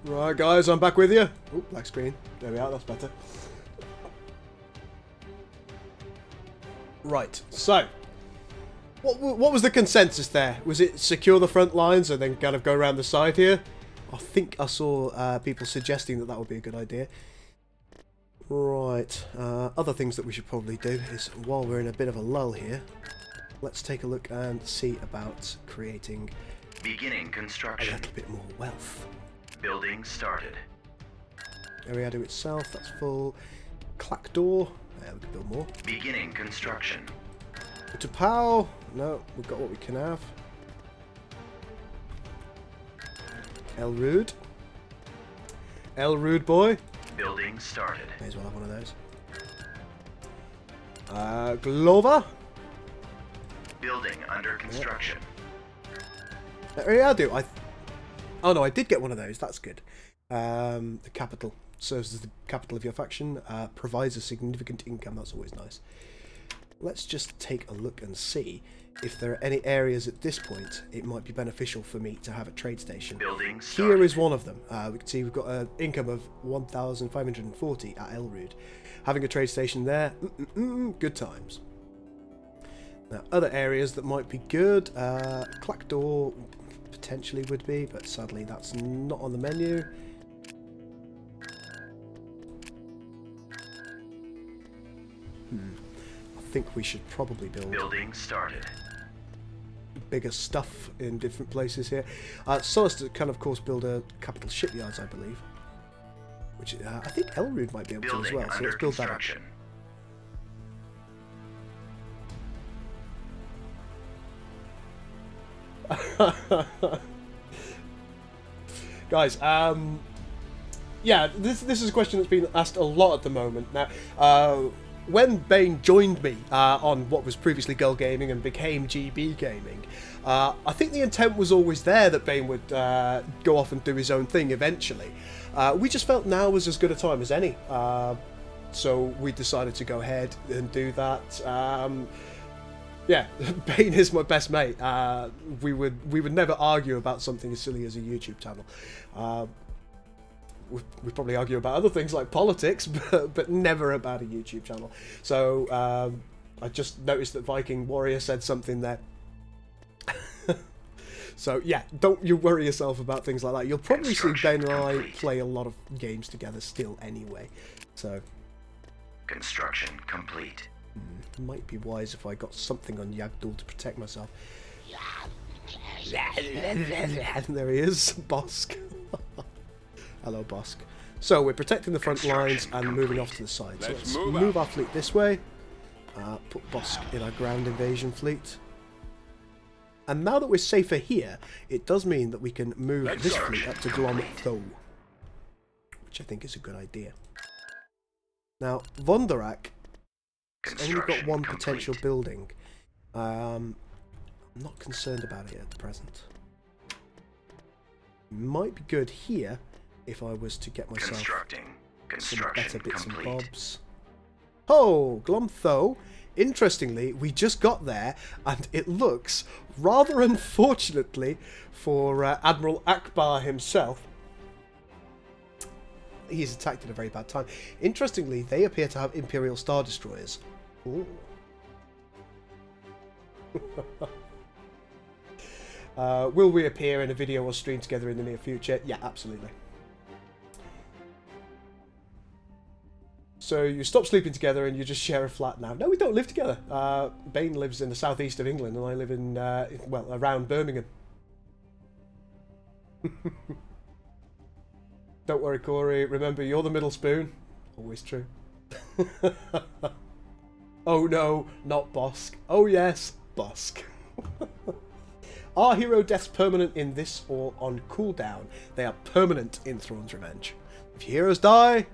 Right, guys, I'm back with you. Oh, black screen. There we are, that's better. Right, so... What was the consensus there? Was it secure the front lines and then kind of go around the side here? I think I saw people suggesting that that would be a good idea. Right, other things that we should probably do is, while we're in a bit of a lull here, let's take a look and see about creating Beginning a construction. little bit more wealth. Building started. Eriadu itself, that's full. Clack door, yeah, we can build more. Beginning construction. To POW, no, we've got what we can have. Elrude boy. Building started. May as well have one of those. Glover. Building under construction. Eriadu, oh no, I did get one of those, that's good. The capital. Serves as the capital of your faction. Provides a significant income, that's always nice. Let's just take a look and see if there are any areas at this point it might be beneficial for me to have a trade station. Building started. Here is one of them. We can see we've got an income of 1,540 at Elrude. Having a trade station there, good times. Now, other areas that might be good, Clackdoor potentially would be, but sadly that's not on the menu. I think we should probably build Building started. bigger stuff in different places here. So as to kind of course build a capital shipyards, I believe. Which I think Elrude might be able to as Building well, so under let's build that up. construction. Guys, yeah, this is a question that's been asked a lot at the moment. Now, when Bane joined me on what was previously Gul Gaming and became GB Gaming, I think the intent was always there that Bane would go off and do his own thing eventually. We just felt now was as good a time as any, so we decided to go ahead and do that. Yeah, Bane is my best mate. We would never argue about something as silly as a YouTube channel. We probably argue about other things like politics, but never about a YouTube channel. So I just noticed that Viking Warrior said something there. So yeah, don't you worry yourself about things like that. You'll probably see Ben and I play a lot of games together still anyway. So Construction complete. might be wise if I got something on Yagdul to protect myself. There he is, Bosk. Hello, Bosk. So we're protecting the front lines and moving off to the side. So let's move our fleet this way. Put Bosk in our ground invasion fleet. And now that we're safer here, it does mean that we can move this fleet up to Glom Tho, which I think is a good idea. Now, Vonderak has only got one potential building. I'm not concerned about it at the present. Might be good here if I was to get myself some better bits and bobs. Oh, Glom Tho. Interestingly, we just got there, and it looks, rather unfortunately for Admiral Akbar himself, he's attacked at a very bad time. Interestingly, they appear to have Imperial Star Destroyers. Ooh. Will we appear in a video or stream together in the near future? Yeah, absolutely. So you stop sleeping together and you just share a flat now. No, we don't live together. Bane lives in the southeast of England and I live in, well, around Birmingham. Don't worry, Corey. Remember, you're the middle spoon. Always true. Oh no, not Bosk. Oh yes, Bosk. Are hero deaths permanent in this or on cooldown? They are permanent in Thrawn's Revenge. If your heroes die,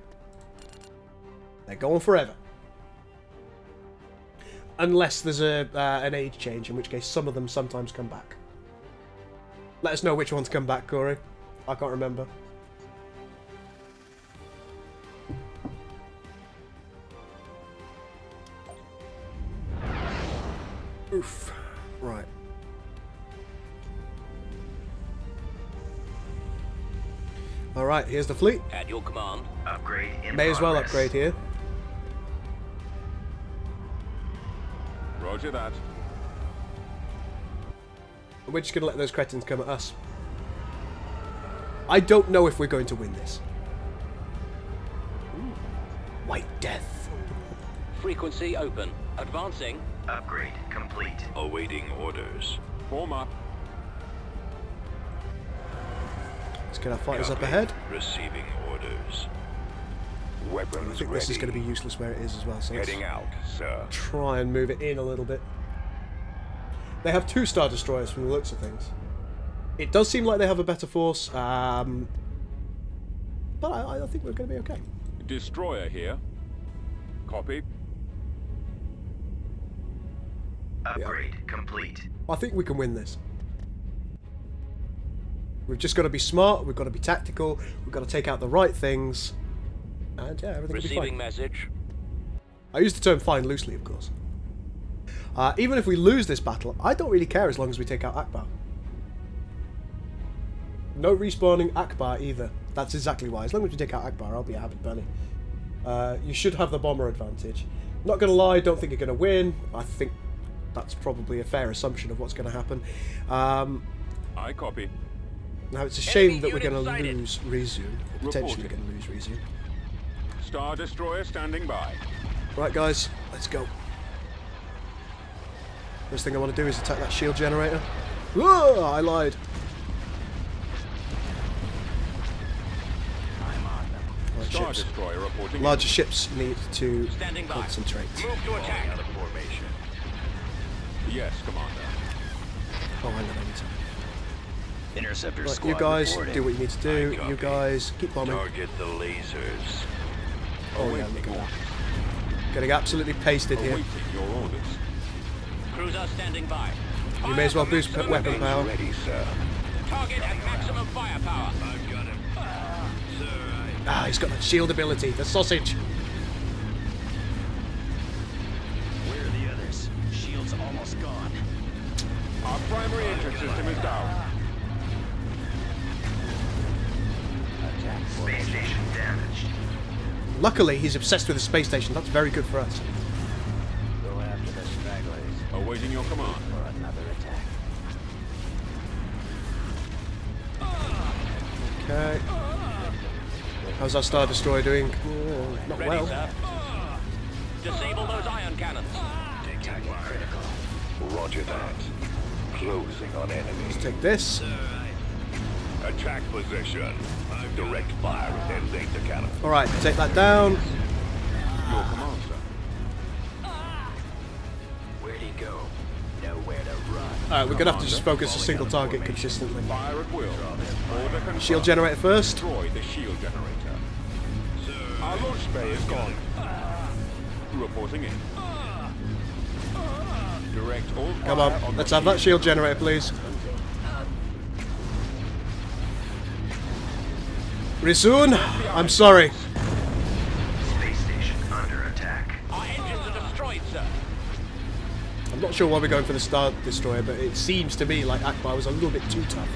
they're gone forever. Unless there's an age change, in which case some of them sometimes come back. Let us know which ones come back, Corey. I can't remember. Oof. Right. Alright, here's the fleet. At your command. Upgrade in May as well progress. upgrade here. Roger that. We're just going to let those cretins come at us. I don't know if we're going to win this. Ooh. White Death. Frequency open. Advancing. Upgrade complete. Awaiting orders. Form up. Let's get our fighters up Copy. ahead. Receiving orders. I Weapons think this is going to be useless where it is as well, so let's Heading out, sir. try and move it in a little bit. They have 2 Star Destroyers from the looks of things. It does seem like they have a better force, but I think we're going to be okay. Destroyer here. Copy. Upgrade complete. I think we can win this. We've just got to be smart, we've got to be tactical, we've got to take out the right things, and yeah, everything will be Receiving fine. message. I use the term fine loosely, of course. Even if we lose this battle, I don't really care as long as we take out Akbar. No respawning Akbar either. That's exactly why. As long as we take out Akbar, I'll be a happy bunny. You should have the bomber advantage. Not going to lie, don't think you're going to win. I think that's probably a fair assumption of what's going to happen. I copy. Now, it's a shame Enemy that we're going to unit sighted. lose Rizu. Potentially Reporting. going to lose Rizu. Star Destroyer standing by. Right, guys, let's go. First thing I want to do is attack that shield generator. Whoa, I lied. Right, Star ships. Destroyer reporting. Larger ships need to Standing by. concentrate. Move to attack. Out of formation. Yes, Commander. Oh, hang on, I need to. Interceptor Right, squad you guys reporting. do what you need to do. I copy. You guys keep bombing. Target the lasers. Oh yeah, look at that. Getting absolutely pasted here. Awaiting your orders. Cruiser standing by. You may as well boost weapon power. Ready, sir. Target at maximum firepower. I've got him. Sir, Ah, he's got that shield ability. The sausage. Where are the others? Shield's almost gone. Our primary engine system is down. Space station damaged. Luckily, he's obsessed with the space station. That's very good for us. Go after the stragglers Awaiting your command. for another attack. Okay. How's our Star Destroyer doing? Oh, not Ready, well. sir. Disable those ion cannons. Target critical. Roger that. Closing on enemies. Let's take this. Attack position. Direct fire and then laser cannon. Alright, take that down. Your command, sir. Where'd he go? Nowhere to run. Alright, we're going to have to just focus a single target consistently. Fire at will. Order confirmed. Shield generator first. Destroy the shield generator. Our launch bay is gone. Reporting in. Direct all Come fire on, the let's have that shield generator, please. Risun, I'm sorry. Space station under attack. Our engines are destroyed, sir. I'm not sure why we're going for the Star Destroyer, but it seems to me like Akbar was a little bit too tough.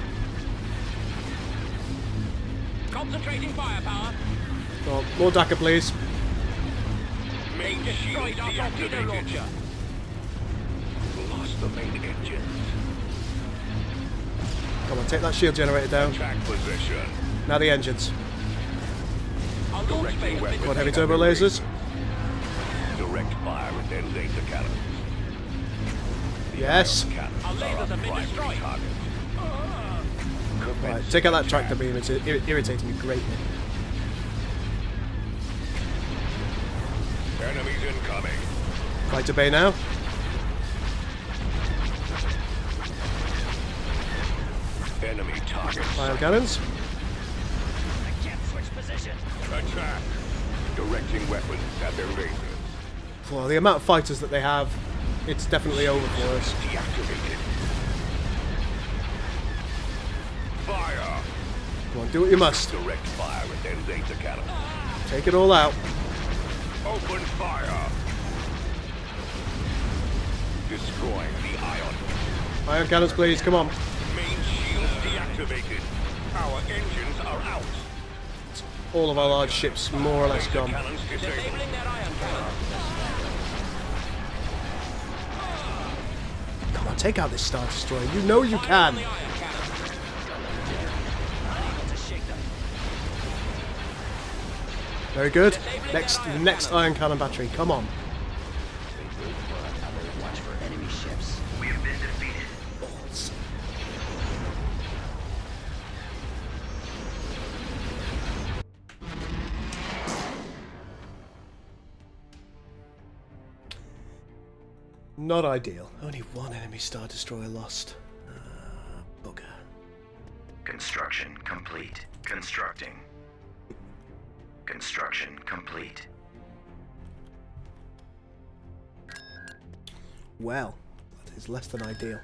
Concentrating firepower. Oh, more Daka, please. They destroyed our torpedo launcher. Lost the main engine. Come on, take that shield generator down. Attack position. Now the engines. Our launch bay has been Quad heavy turbo lasers. Direct fire and then laser cannons. Yes. Cannons Our lasers are have been primary destroyed. target. Right, take out that tractor beam. It's irritating me greatly. Enemies incoming. Fighter bay now. Enemy targets. Ion cannons. I can't switch position. Attack. Directing weapons at their lasers. Well, the amount of fighters that they have, it's definitely over for us. Deactivated. Fire. Come on, do what you must. Direct fire and then laser cannons. Take it all out. Open fire. Destroying the ion. Ion cannons, please. Come on. Main shields deactivated. Our engines are out. all of our large ships more or less gone. Cannons disabled. Disabling that ion cannon. Come on, take out this Star Destroyer. You know you can. The ion cannon. Unable to shake them. Very good. Next iron cannon battery. Come on. Watch for enemy ships. We have been defeated. Not ideal. Only one enemy Star Destroyer lost. Bugger. Construction complete. Constructing. Construction complete. Well, that is less than ideal.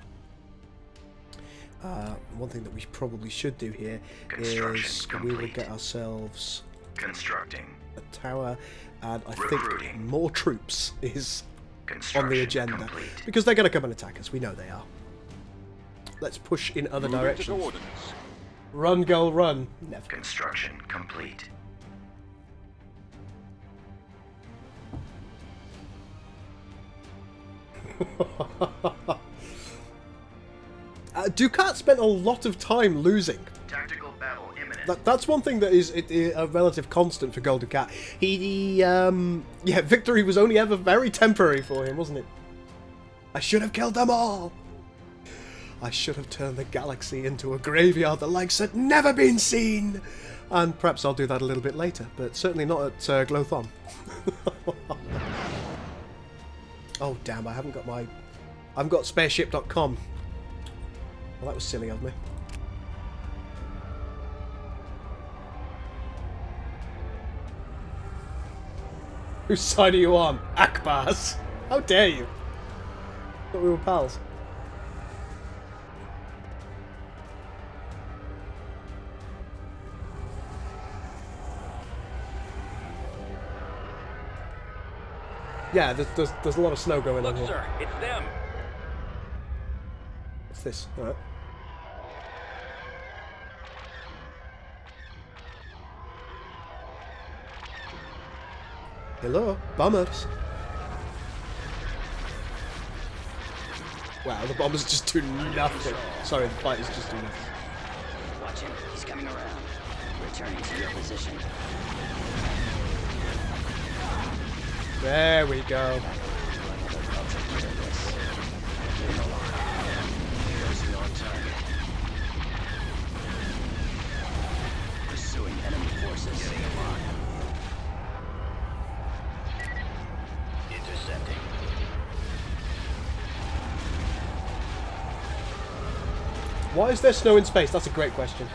One thing that we probably should do here is Construction we will complete. get ourselves Constructing. a tower, and I think Recruiting. more troops is Construction on the agenda complete. because they're going to come and attack us. We know they are. Let's push in other Moving to directions. coordinates. Run, Gull, run. Never. Construction complete. Ducat spent a lot of time losing. Tactical battle imminent. That's one thing that is a relative constant for Gul Dukat. Yeah, victory was only ever very temporary for him, wasn't it? I should have killed them all. I should have turned the galaxy into a graveyard the likes had never been seen. And perhaps I'll do that a little bit later, but certainly not at Glothon. Oh damn! I haven't got spareship.com. Well, that was silly of me. Whose side are you on? Akbar's. How dare you? Thought we were pals. Yeah, there's a lot of snow going on Look, here. sir, it's them. What's this? Alright. Hello, bombers. Wow, the bombers just do nothing. Sorry, the fighters just do nothing. Watch him. He's coming around. Returning to your position. There we go. Closing on target. Pursuing enemy forces. Intercepting. Why is there snow in space? That's a great question.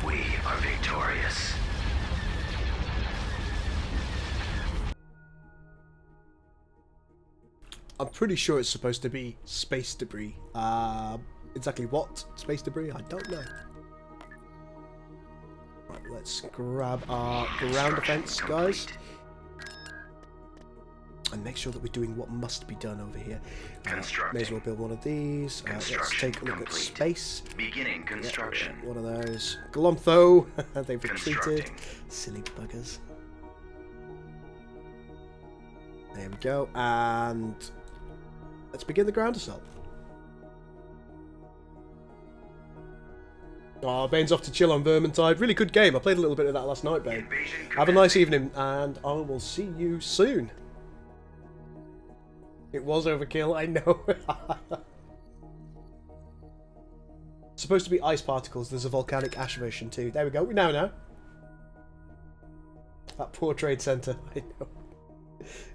We are victorious. I'm pretty sure it's supposed to be space debris. Exactly what space debris? I don't know. Right, let's grab our ground defense, guys. And make sure that we're doing what must be done over here. May as well build one of these. Let's take a look at space. Beginning construction. One of those. Glontho. They've retreated. Constructing. Silly buggers. There we go. And let's begin the ground assault. Oh, Bane's off to chill on Vermintide. Really good game. I played a little bit of that last night, Bane. Invasion Have a nice evening, and I will see you soon. It was overkill, I know. Supposed to be ice particles. There's a volcanic ash version too. There we go. We now know. That poor trade center. I know.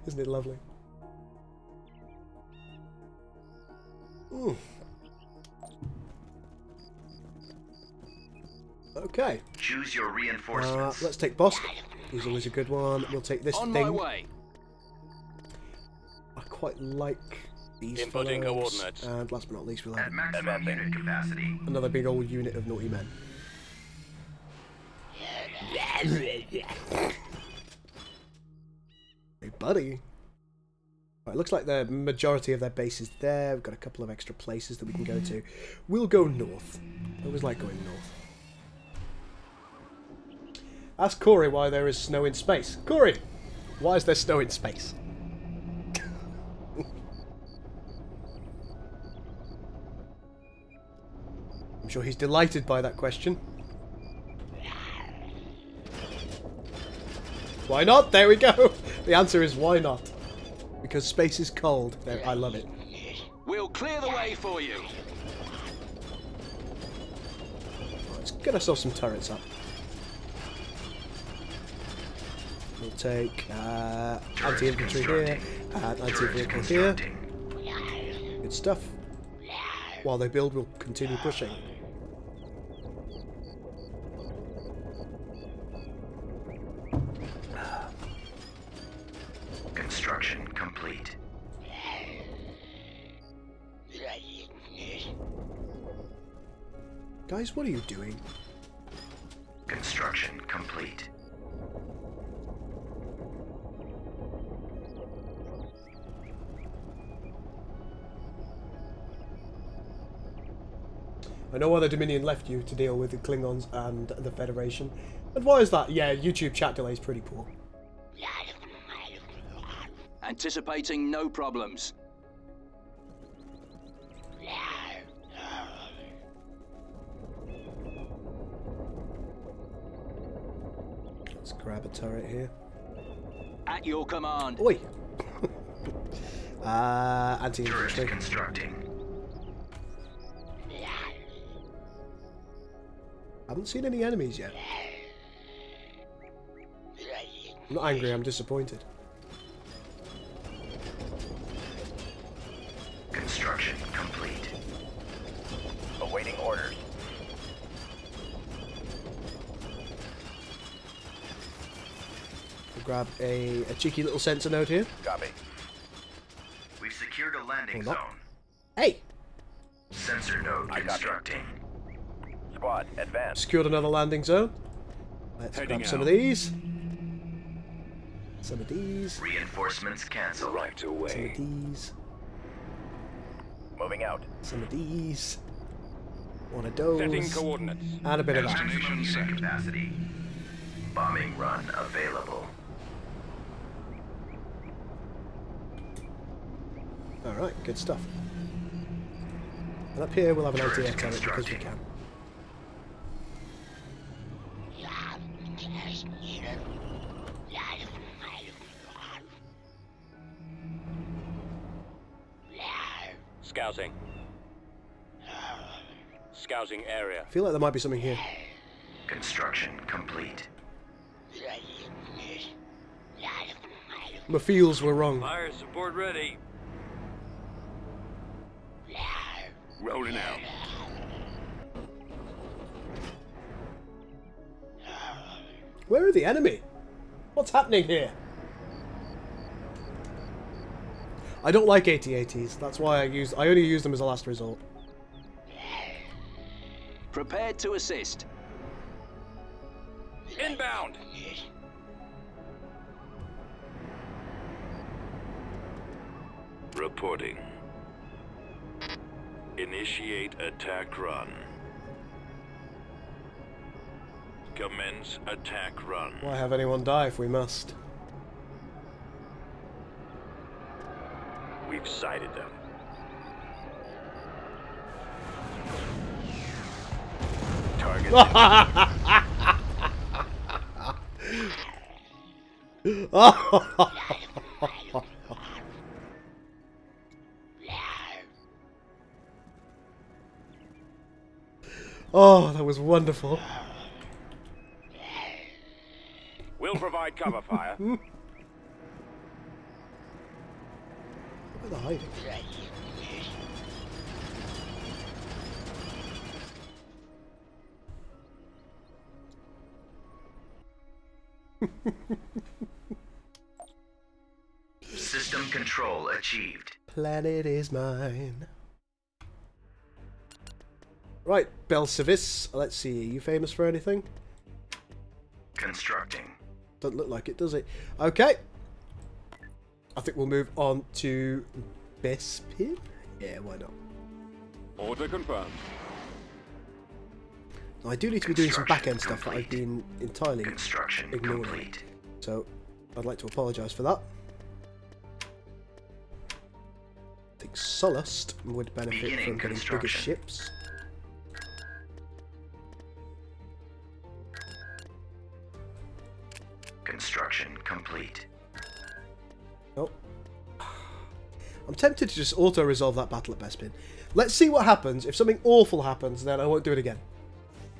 Isn't it lovely? Ooh. Okay. Choose your reinforcements. Let's take Bosk. He's always a good one. We'll take this On thing. my way. I quite like these Inputting fellows. coordinates. And last but not least, we'll At have maximum unit capacity. another big old unit of naughty men. Hey, buddy. Right, looks like the majority of their base is there. We've got a couple of extra places that we can go to. We'll go north. I always like going north. Ask Corey why there is snow in space. Corey, why is there snow in space? I'm sure he's delighted by that question. Why not? There we go. The answer is why not? Because space is cold. There, I love it. We'll clear the way for you. Let's get ourselves some turrets up. We'll take anti-infantry here and anti-vehicle here. Good stuff. While they build, we'll continue pushing. Construction complete. Guys, what are you doing? Construction complete. I know why the Dominion left you to deal with the Klingons and the Federation. And why is that? Yeah, YouTube chat delay is pretty poor. Anticipating no problems. Let's grab a turret here. At your command. Oi! Anti-infantry. Turret constructing. Haven't seen any enemies yet. I'm not angry, I'm disappointed. Construction complete. Awaiting orders. We'll grab a cheeky little sensor node here. Copy. We've secured a landing Or zone. not. Hey! Sensor node constructing. Squad, advance. Secured another landing zone. Let's Heading grab some out. of these. Some of these. Reinforcements cancelled. Right Some of away. these. Moving out. Some of these. One of those. Setting coordinates. And a bit of that. Estimation set capacity. Bombing run available. Alright, good stuff. And up here we'll have an anti-air turret because we can. Scouting. Scouting area. I feel like there might be something here. Construction complete. My feels were wrong. Fire support ready. Rolling out. Where are the enemy? What's happening here? I don't like AT-ATs. That's why I only use them as a last resort. Prepared to assist. Inbound. Reporting. Initiate attack run. Commence attack run. Why have anyone die if we must? We've sighted them. Target. Oh, that was wonderful. We'll provide cover fire. Where are they hiding? System control achieved. Planet is mine. Right, Belsavis. Let's see, are you famous for anything? Constructing. Doesn't look like it, does it? Okay. I think we'll move on to Bespin. Yeah, why not? Order confirmed. Now, I do need to be doing some back-end stuff that I've been entirely Construction ignoring. complete. So, I'd like to apologise for that. I think Solust would benefit Beginning from getting bigger construction. ships. Construction complete. Oh. I'm tempted to just auto-resolve that battle at Bespin. Let's see what happens. If something awful happens, then I won't do it again.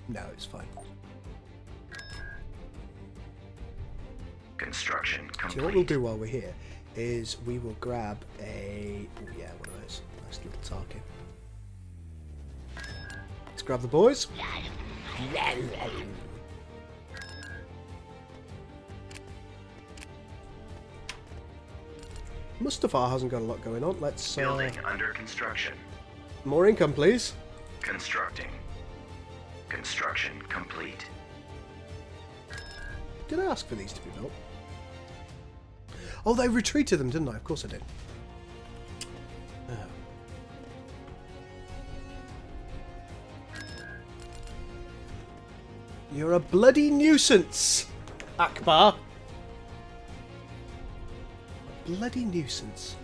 No, it's fine. Construction complete. So what we'll do while we're here is we will grab a... Oh yeah, one of those. Nice little target. Let's grab the boys. Mustafar hasn't got a lot going on. Let's... Building under construction. More income, please. Constructing. Construction complete. Did I ask for these to be built? Oh, they retreated them, didn't I? Of course I did. Oh. You're a bloody nuisance, Akbar. A bloody nuisance.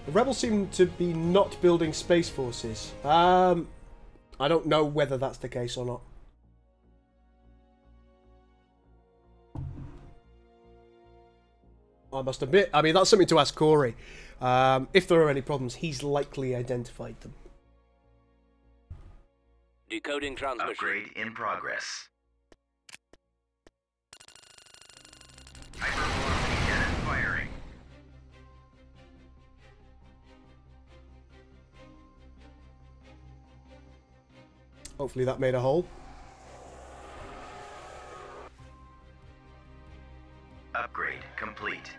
The rebels seem to be not building space forces. I don't know whether that's the case or not. I must admit, I mean, that's something to ask Corey. If there are any problems, he's likely identified them. Decoding transmission. Upgrade in progress. Hypervelocity cannon firing. Hopefully that made a hole. Upgrade complete.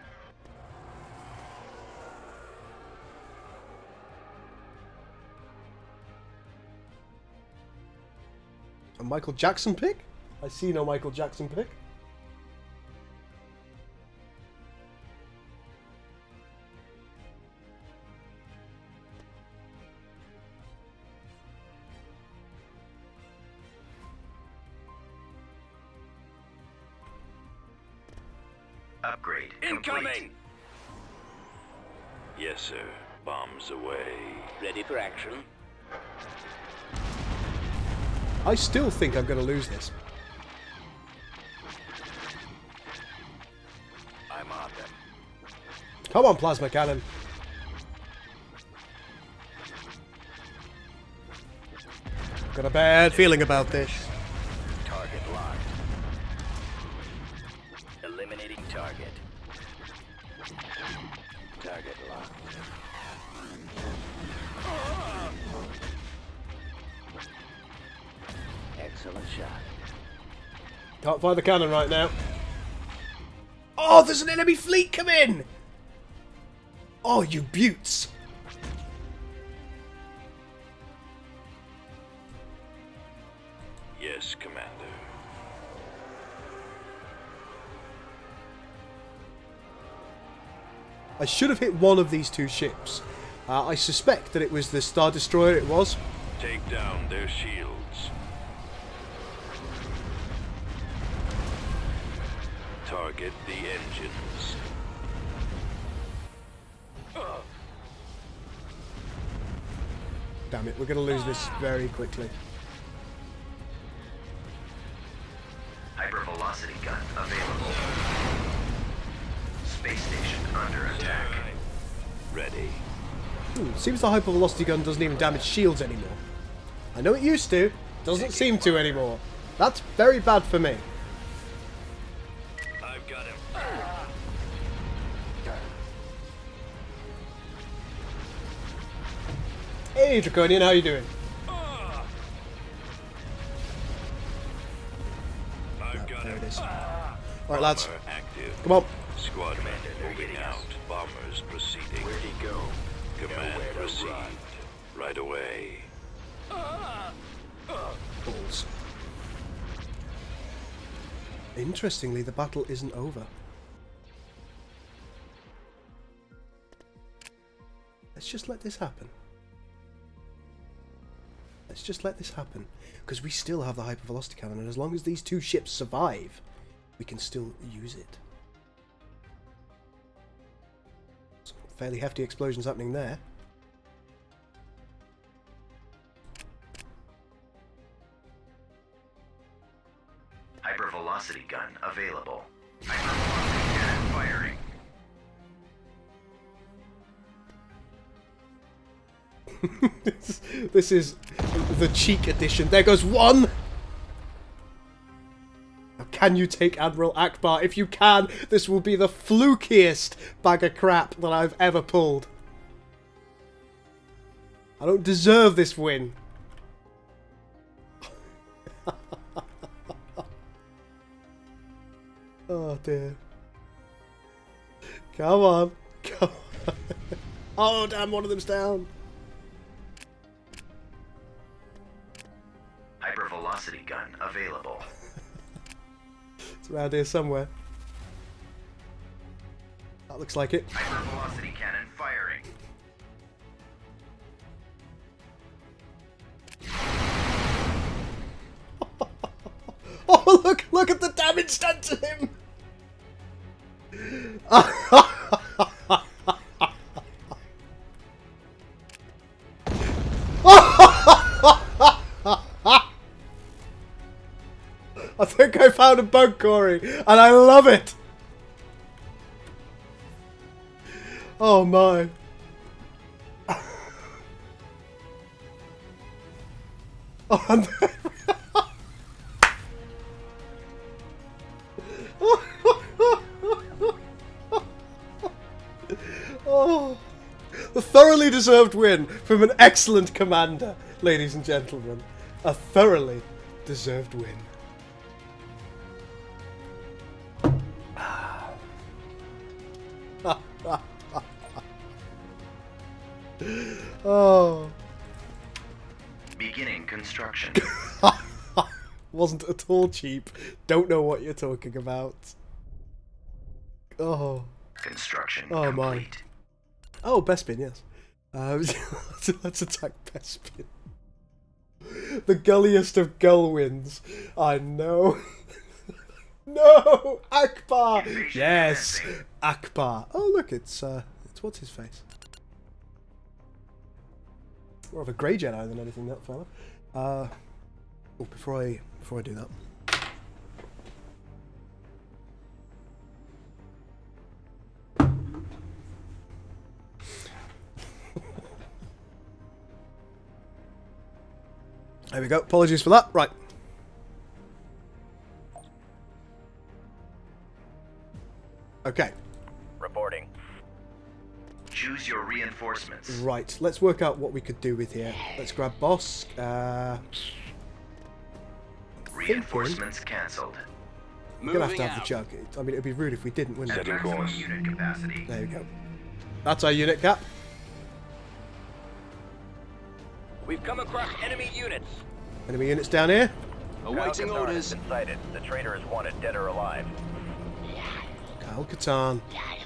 A Michael Jackson pick? I see no Michael Jackson pick. Upgrade Incoming! complete. Yes, sir. Bombs away. Ready for action. I still think I'm going to lose this. I'm on them. Come on, plasma cannon. Got a bad feeling about this. Target locked. Eliminating target. Target locked. Excellent shot. Can't fire the cannon right now. Oh, there's an enemy fleet come in! Oh, you beauts! Yes, Commander. I should have hit one of these two ships. I suspect that it was the Star Destroyer it was. Take down their shields. Target the engines. Damn it, we're going to lose this very quickly. Hypervelocity gun available. Space station under attack. Ready. Seems the hypervelocity gun doesn't even damage shields anymore. I know it used to. Doesn't seem to anymore. That's very bad for me. I've got him. Hey, Draconian, how you doing? I've got There him. it is. Alright, lads. Bomber active. Come on. Squad commander moving out. Bombers proceeding. Where'd he go? Command proceed. Right away. Balls. Interestingly, the battle isn't over. Let's just let this happen. Let's just let this happen. Because we still have the hypervelocity cannon, and as long as these two ships survive, we can still use it. Some fairly hefty explosions happening there. Hypervelocity gun available. Hypervelocity cannon firing. This is the cheek edition. There goes one! Now, can you take Admiral Akbar? If you can, this will be the flukiest bag of crap that I've ever pulled. I don't deserve this win. Oh dear. Come on. Come on. Oh damn, one of them's down. Hypervelocity gun available. It's around here somewhere. That looks like it. Hypervelocity cannon firing. Oh look at the damage done to him. I think I found a bug, Corey, and I love it. Oh my. Oh, and oh, a thoroughly deserved win from an excellent commander, ladies and gentlemen. A thoroughly deserved win. Oh. Beginning construction. Wasn't at all cheap. Don't know what you're talking about. Oh. Construction Oh my. complete. Oh, Bespin, yes. Let's attack Bespin. The gulliest of gull wins. I know. No! Akbar! Yes! Akbar. Oh look, it's what's his face? More of a grey Jedi than anything, that fella. Oh, before I do that. There we go. Apologies for that. Right. Okay. Reporting. Choose your reinforcements. Right. Let's work out what we could do with here. Let's grab Bosk. Reinforcements cancelled. We're gonna have to have the jug. I mean, it'd be rude if we didn't, wouldn't it? Maximum unit capacity. There we go. That's our unit cap. We've come across enemy units. Enemy units down here. Awaiting orders. Sighted. The traitor is wanted, dead or alive. Kyle Katarn. Right,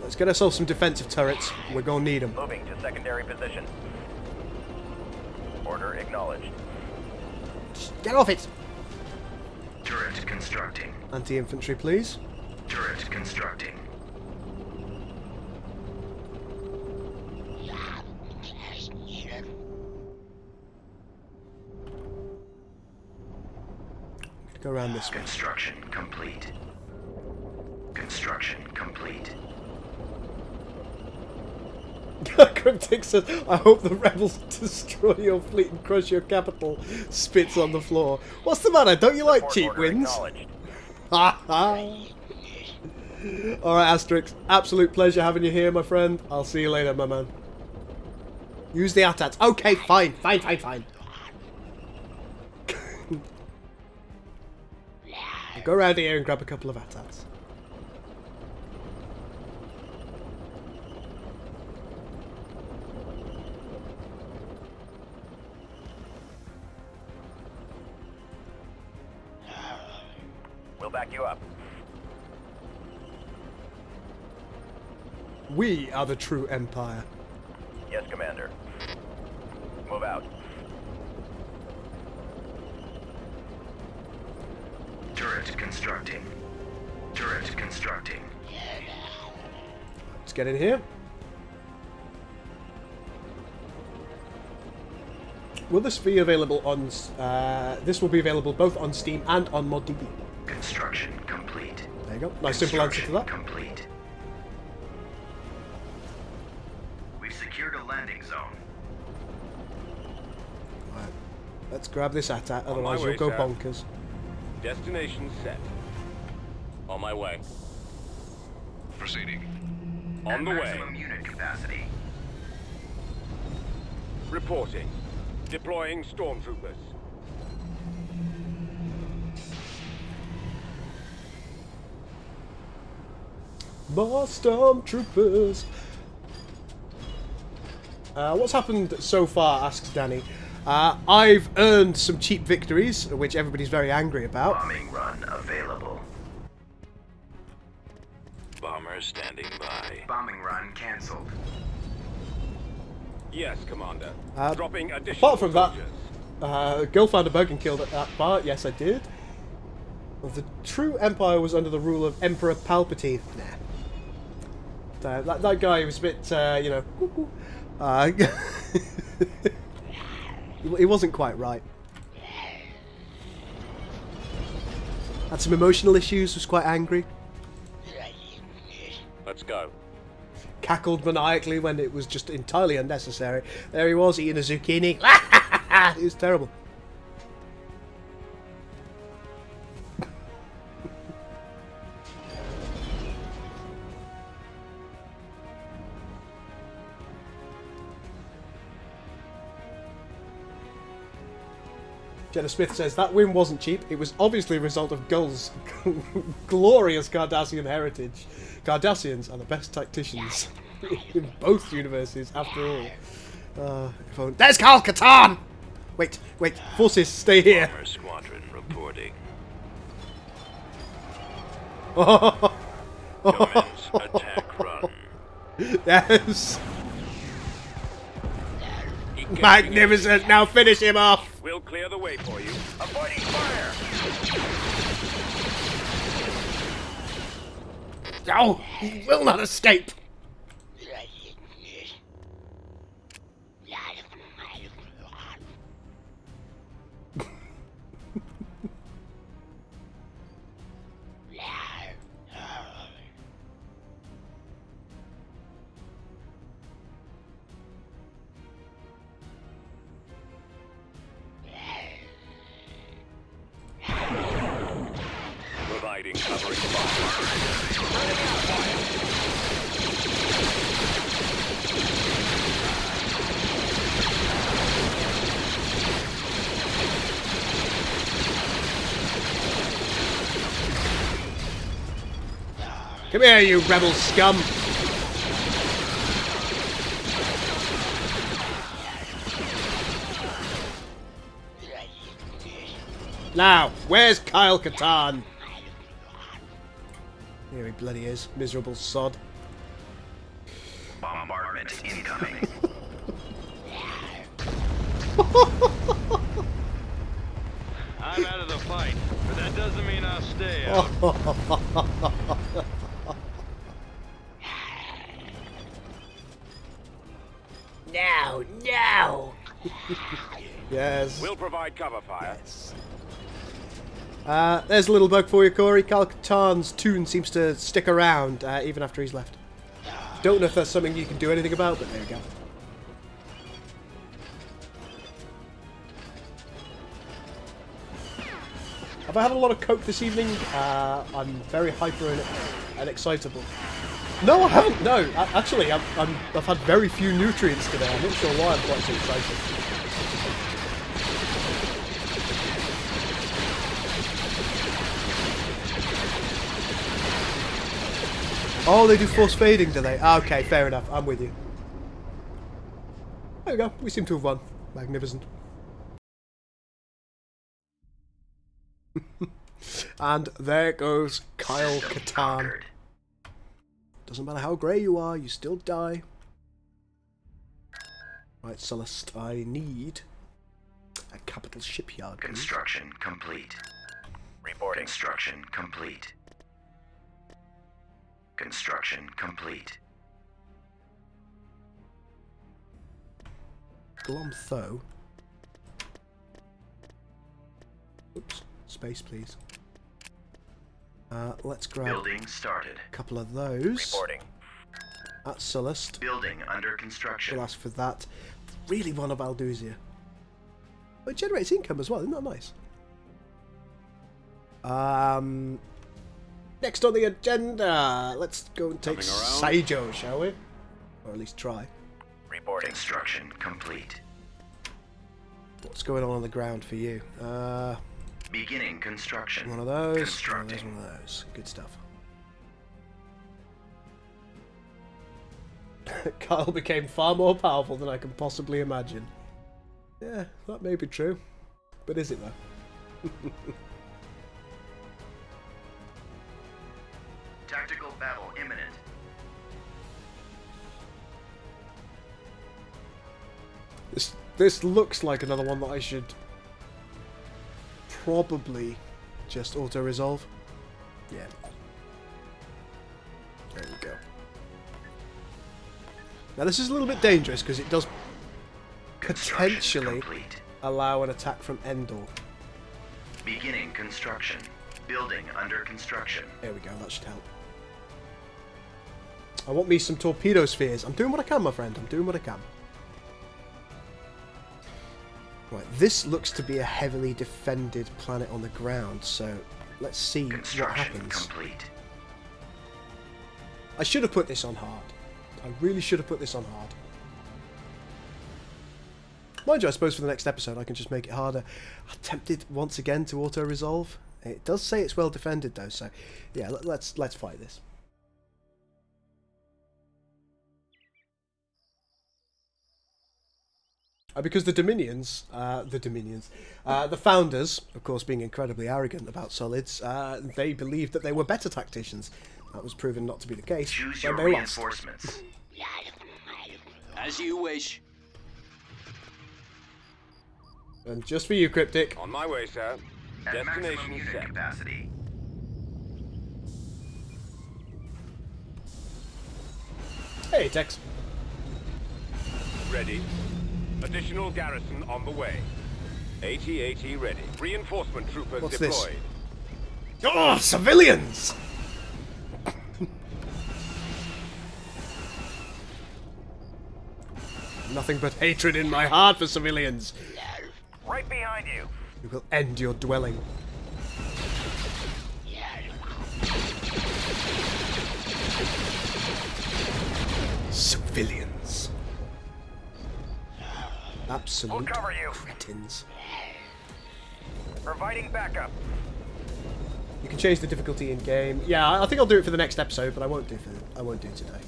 let's get ourselves some defensive turrets. We're gonna need them. Moving to secondary position. Order acknowledged. Get off it! Turret constructing. Anti-infantry, please. Turret constructing. Go around this way. Construction complete. Construction complete. Cryptic says, I hope the rebels destroy your fleet and crush your capital. Spits on the floor. What's the matter? Don't you like cheap wins? Ha ha. Alright, Asterix. Absolute pleasure having you here, my friend. I'll see you later, my man. Use the AT-ATs. Okay, fine. Fine. Go around here and grab a couple of AT-ATs. We'll back you up. We are the true Empire. Yes, Commander. Move out. Turret constructing. Turret constructing. Let's get in here. Will this be available on... this will be available both on Steam and on ModDB. Construction complete. There you go. Nice simple answer to that. Complete. We've secured a landing zone. Right. Let's grab this AT-AT, On otherwise my way, you'll go sir. bonkers. Destination set. On my way. Proceeding. On the way. Maximum unit capacity. Reporting. Deploying stormtroopers. More stormtroopers. What's happened so far? Asks Danny. I've earned some cheap victories, which everybody's very angry about. Bombing run available. Bomber standing by. Bombing run cancelled. Yes, Commander. Dropping additional Apart from that, soldiers. Gul found a bug and killed that part. Yes, I did. The true Empire was under the rule of Emperor Palpatine. Nah. That guy was a bit, you know... he wasn't quite right. Had some emotional issues, was quite angry. Let's go. Cackled maniacally when it was just entirely unnecessary. There he was, eating a zucchini. It was terrible. Jenna Smith says, that win wasn't cheap. It was obviously a result of Gul's glorious Cardassian heritage. Cardassians are the best tacticians in both universes, after all. There's Kyle Katarn! Wait, forces, stay here. Bomber squadron reporting. Commence attack run. Yes. Magnificent, now finish him off. We'll clear the way for you. Avoiding fire! No, he will not escape. Providing covering fire. Come here, you rebel scum. Now, where's Kyle Katarn? Here he bloody is, miserable sod. Bombardment incoming. I'm out of the fight, but that doesn't mean I'll stay out. No. Yes. We'll provide cover fire. Yes. There's a little bug for you, Corey. Kyle Katarn's tune seems to stick around even after he's left. Don't know if that's something you can do anything about, but there you go. Have I had a lot of coke this evening? I'm very hyper and excitable. No, I haven't. No, actually, I've had very few nutrients today. I'm not sure why I'm quite so excited. Oh, they do force fading, do they? Okay, fair enough. I'm with you. There we go. We seem to have won. Magnificent. And there goes Kyle System Katarn. conquered. Doesn't matter how grey you are, you still die. Right, Celeste, I need a capital shipyard. Please. Construction complete. Reporting. Construction complete. Construction complete. Glomtho. Oops, space please. Let's grab Building started. a couple of those. Reporting. That's Celeste. Building under construction. We'll ask for that. Really want a Valduzia. But it generates income as well, isn't that nice? Next on the agenda, let's go and take Saijo, shall we? Or at least try. Reporting. Construction complete. What's going on the ground for you? Beginning construction. One of those. Constructing. One of those. Good stuff. Kyle became far more powerful than I can possibly imagine. Yeah, that may be true. But is it though? Tactical battle imminent. This looks like another one that I should probably just auto-resolve. Yeah. There we go. Now this is a little bit dangerous because it does potentially allow an attack from Endor. Beginning construction. Building under construction. There we go, that should help. I want me some torpedo spheres. I'm doing what I can, my friend. I'm doing what I can. Right, this looks to be a heavily defended planet on the ground, so let's see what happens. Complete. I should have put this on hard. I really should have put this on hard. Mind you, I suppose for the next episode I can just make it harder. I'm tempted once again to auto-resolve. It does say it's well defended though, so yeah, let's fight this. Because the founders, of course, being incredibly arrogant about solids, they believed that they were better tacticians. That was proven not to be the case. Choose when your they lost. reinforcements. As you wish. And just for you, Cryptic. On my way, sir. At maximum Destination unit set. capacity. Hey, Tex. Ready. Additional garrison on the way. AT-AT ready. Reinforcement troopers What's this? deployed. Oh, civilians! Nothing but hatred in my heart for civilians. Right behind you. We will end your dwelling. Civilians. Absolute We'll cover you. cretins. Providing backup. You can change the difficulty in game. Yeah, I think I'll do it for the next episode, but I won't do it today.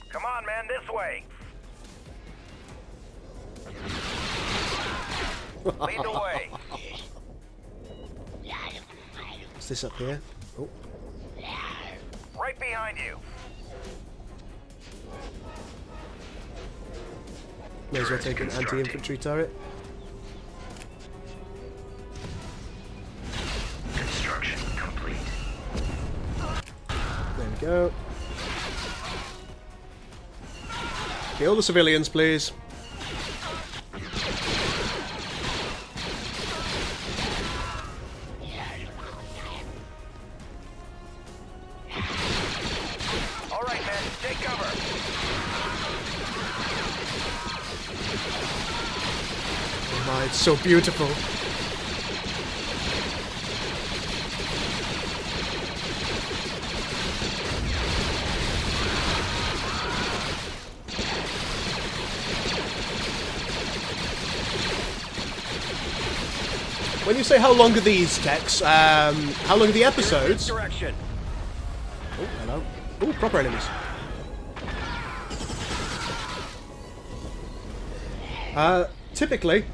Come on, man, this way. Lead the way. What's this up here? Oh, Right behind you. may as well take an anti-infantry turret. Construction complete. There we go. Kill the civilians, please. All right, man, take cover. Oh my, it's so beautiful. When you say how long are these, Tex, how long are the episodes? Direction. Oh, hello. Oh, proper enemies. Typically,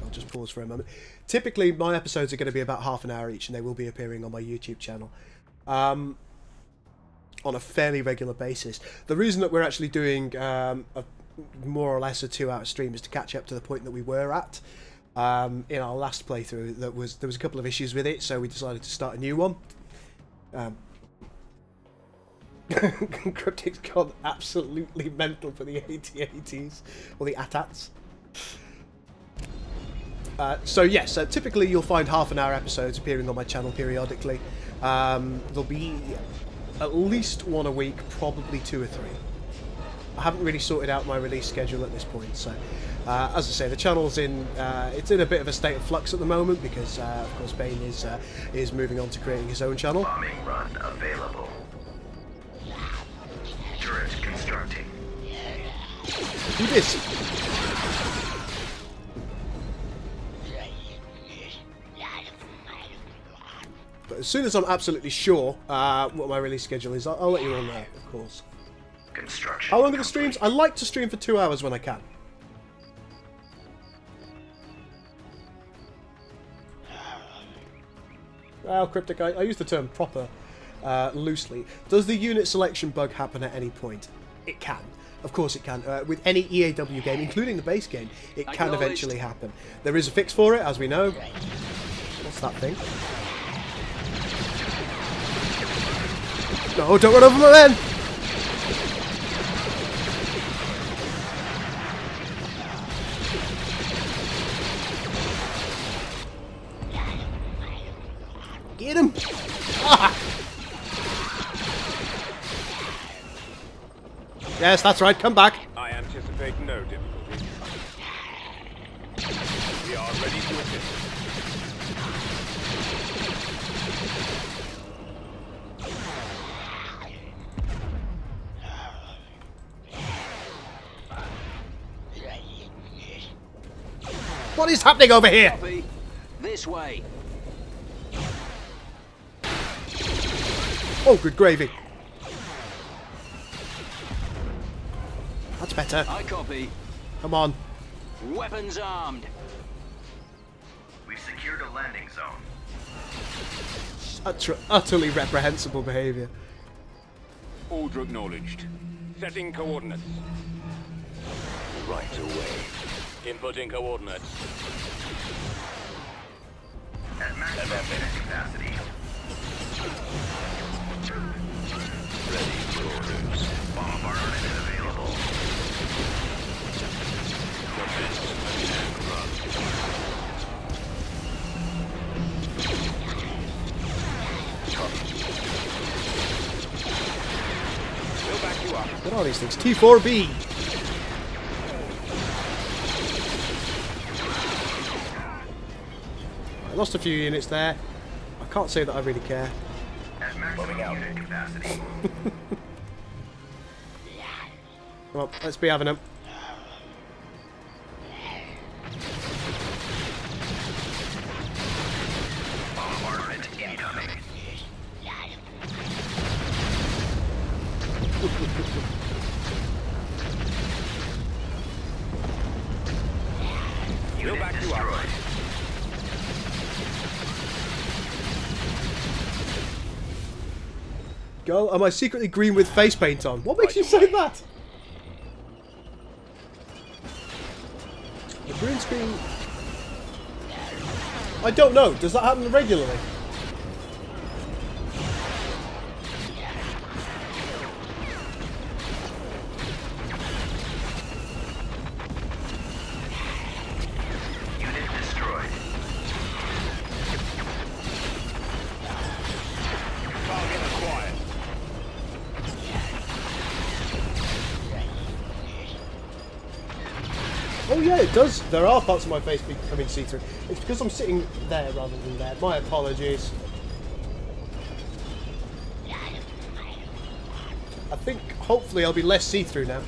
I'll just pause for a moment. Typically, my episodes are going to be about half an hour each, and they will be appearing on my YouTube channel on a fairly regular basis. The reason that we're actually doing more or less a 2-hour stream is to catch up to the point that we were at in our last playthrough. There was a couple of issues with it, so we decided to start a new one. Cryptic's gone absolutely mental for the AT-ATs, or the AT-ATs. So yes, typically you'll find half an hour episodes appearing on my channel periodically. There'll be at least one a week, probably 2 or 3. I haven't really sorted out my release schedule at this point, so as I say, the channel's it's in a bit of a state of flux at the moment because of course Bane is moving on to creating his own channel. Bombing run available. Turret constructing. Do this. But as soon as I'm absolutely sure what my release schedule is, I'll let you all know, of course. Construction. How long are the streams? I like to stream for 2 hours when I can. Well, Cryptic, I use the term proper loosely. Does the unit selection bug happen at any point? It can. Of course it can. With any EAW game, including the base game, it can eventually happen. There is a fix for it, as we know. What's that thing? No, don't run over my men! Get him! Ah! Yes, that's right, come back. I anticipate no difficulties. We are ready to assist. What is happening over here? Copy. This way. Oh, good gravy. That's better. I copy. Come on. Weapons armed. We've secured a landing zone. Utterly reprehensible behaviour. Order acknowledged. Setting coordinates. Right away. Inputting coordinates. At maximum unit capacity. Ready for orders. Bombardment is available. Commence attack run. We'll back you up. What are these things? T4B. I lost a few units there. I can't say that I really care. At maximum unit capacity. Come on, let's be having them. Bombardment incoming. We'll Unit back you up. destroyed. Girl, am I secretly green with face paint on? What makes you say that? The green screen... I don't know. Does that happen regularly? Unit destroyed. Target acquired. Oh yeah, it does. There are parts of my face becoming see-through. It's because I'm sitting there rather than there. My apologies. I think hopefully I'll be less see-through now.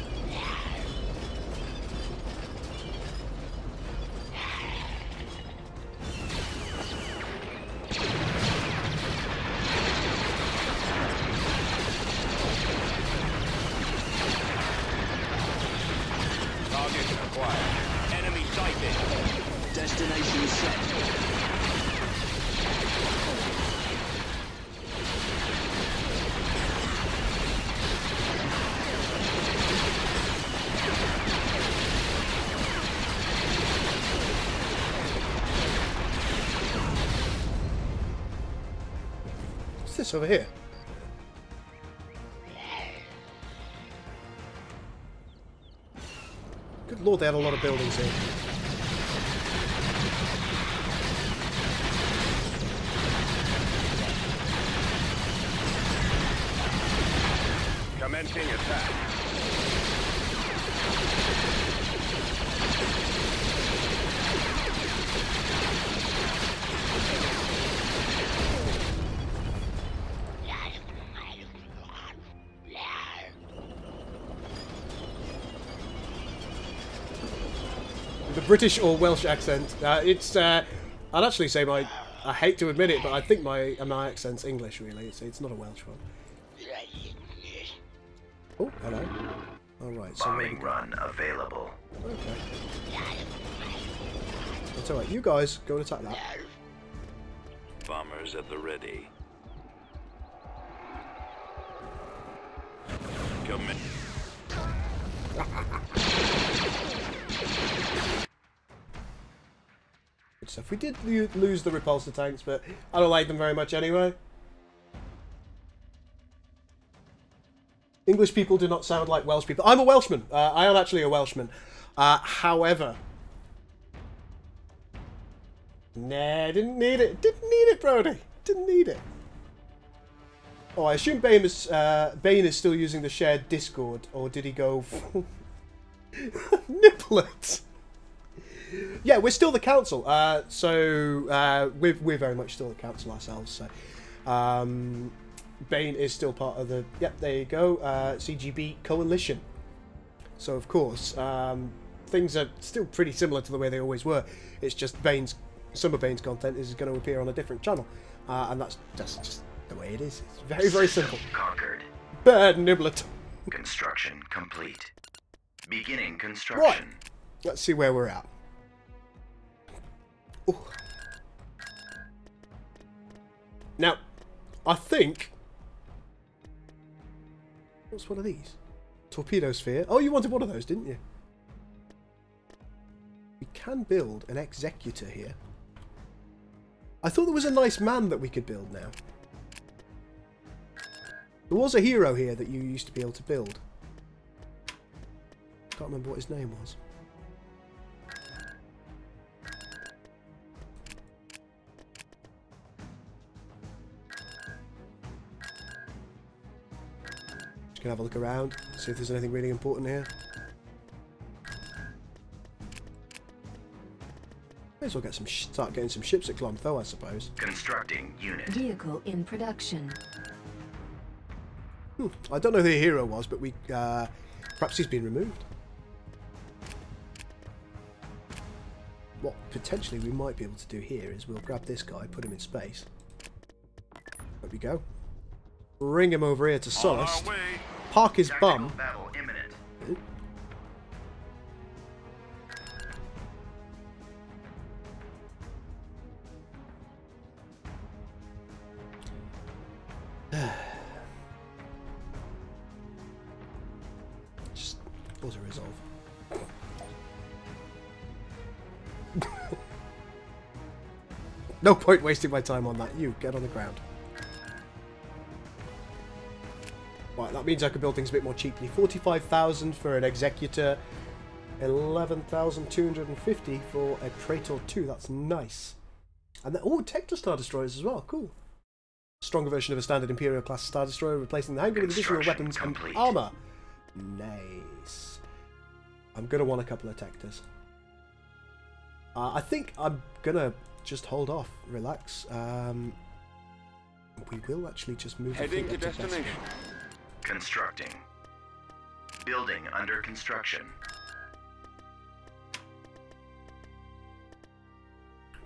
Destination set. What's this over here? Good lord, they had a lot of buildings here. Commencing attack. The British or Welsh accent. I'd actually say I hate to admit it, but I think my accent's English, really. It's not a Welsh one. Oh, hello. Alright, so Bombing run available. Okay. That's alright. You guys go and attack that. Bombers at the ready. Come in. Good stuff. We did lose the repulsor tanks, but I don't like them very much anyway. English people do not sound like Welsh people. I'm a Welshman. I am actually a Welshman. However... Nah, didn't need it. Didn't need it, Brody. Didn't need it. Oh, I assume Bane is still using the shared Discord, or did he go... Niblet! Yeah, we're still the council. So we're very much still the council ourselves. So... Bane is still part of the... Yep, there you go. CGB Coalition. So, of course, things are still pretty similar to the way they always were. It's just some of Bane's content is going to appear on a different channel. And that's just the way it is. It's very, very simple. Conquered. Bad Niblet. Construction complete. Beginning Right. construction. Let's see where we're at. Ooh. Now, I think... What's one of these? Torpedo sphere. Oh, you wanted one of those, didn't you? We can build an executor here. I thought there was a nice man that we could build now. There was a hero here that you used to be able to build. Can't remember what his name was. Just gonna have a look around, see if there's anything really important here. May as well get start getting some ships at Clomtho, I suppose. Constructing unit. Vehicle in production. I don't know who the hero was, but we perhaps he's been removed. What potentially we might be able to do here is we'll grab this guy, put him in space. There we go. Bring him over here to Solace. Park his bum. Battle imminent. Just auto resolve. No point wasting my time on that. You get on the ground. Right, that means I can build things a bit more cheaply. 45,000 for an Executor, 11,250 for a Praetor 2. That's nice. And then, oh, Tector Star Destroyers as well. Cool. Stronger version of a standard Imperial class Star Destroyer, replacing the hangar with additional weapons and armor. Nice. I'm gonna want a couple of Tectors. I think I'm gonna just hold off, relax. We will actually just move. Heading to destination. Constructing. Building under construction.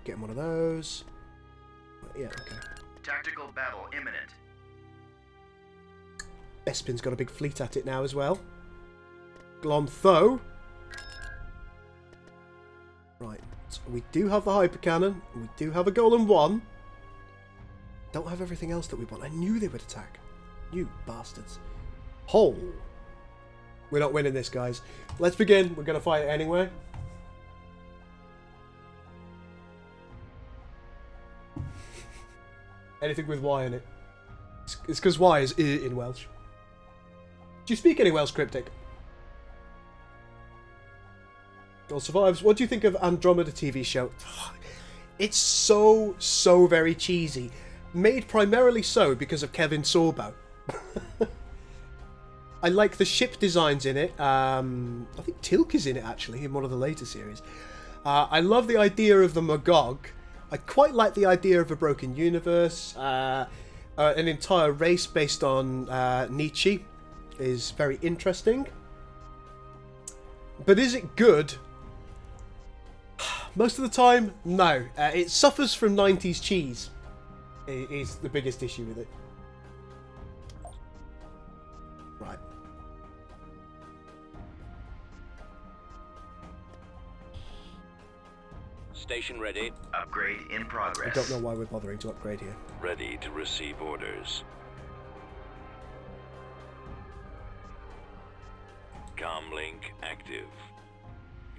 Getting one of those. Yeah, okay. Tactical battle imminent. Bespin's got a big fleet at it now as well. Glomtho. Right, So we do have the hypercannon. We do have a golem 1. Don't have everything else that we want. I knew they would attack. You bastards. Hole. We're not winning this, guys. Let's begin. We're going to fight it anyway. Anything with Y in it. It's because Y is I in Welsh. Do you speak any Welsh, Cryptic? Or survives. What do you think of Andromeda TV show? It's so very cheesy. Made primarily so because of Kevin Sorbo. I like the ship designs in it. I think Tilk is in it, actually, in one of the later series. I love the idea of the Magog. I quite like the idea of a broken universe. An entire race based on Nietzsche is very interesting. But is it good? Most of the time, no. It suffers from 90s cheese. Is the biggest issue with it. Right. Station ready. Upgrade in progress. I don't know why we're bothering to upgrade here. Ready to receive orders. Comlink active.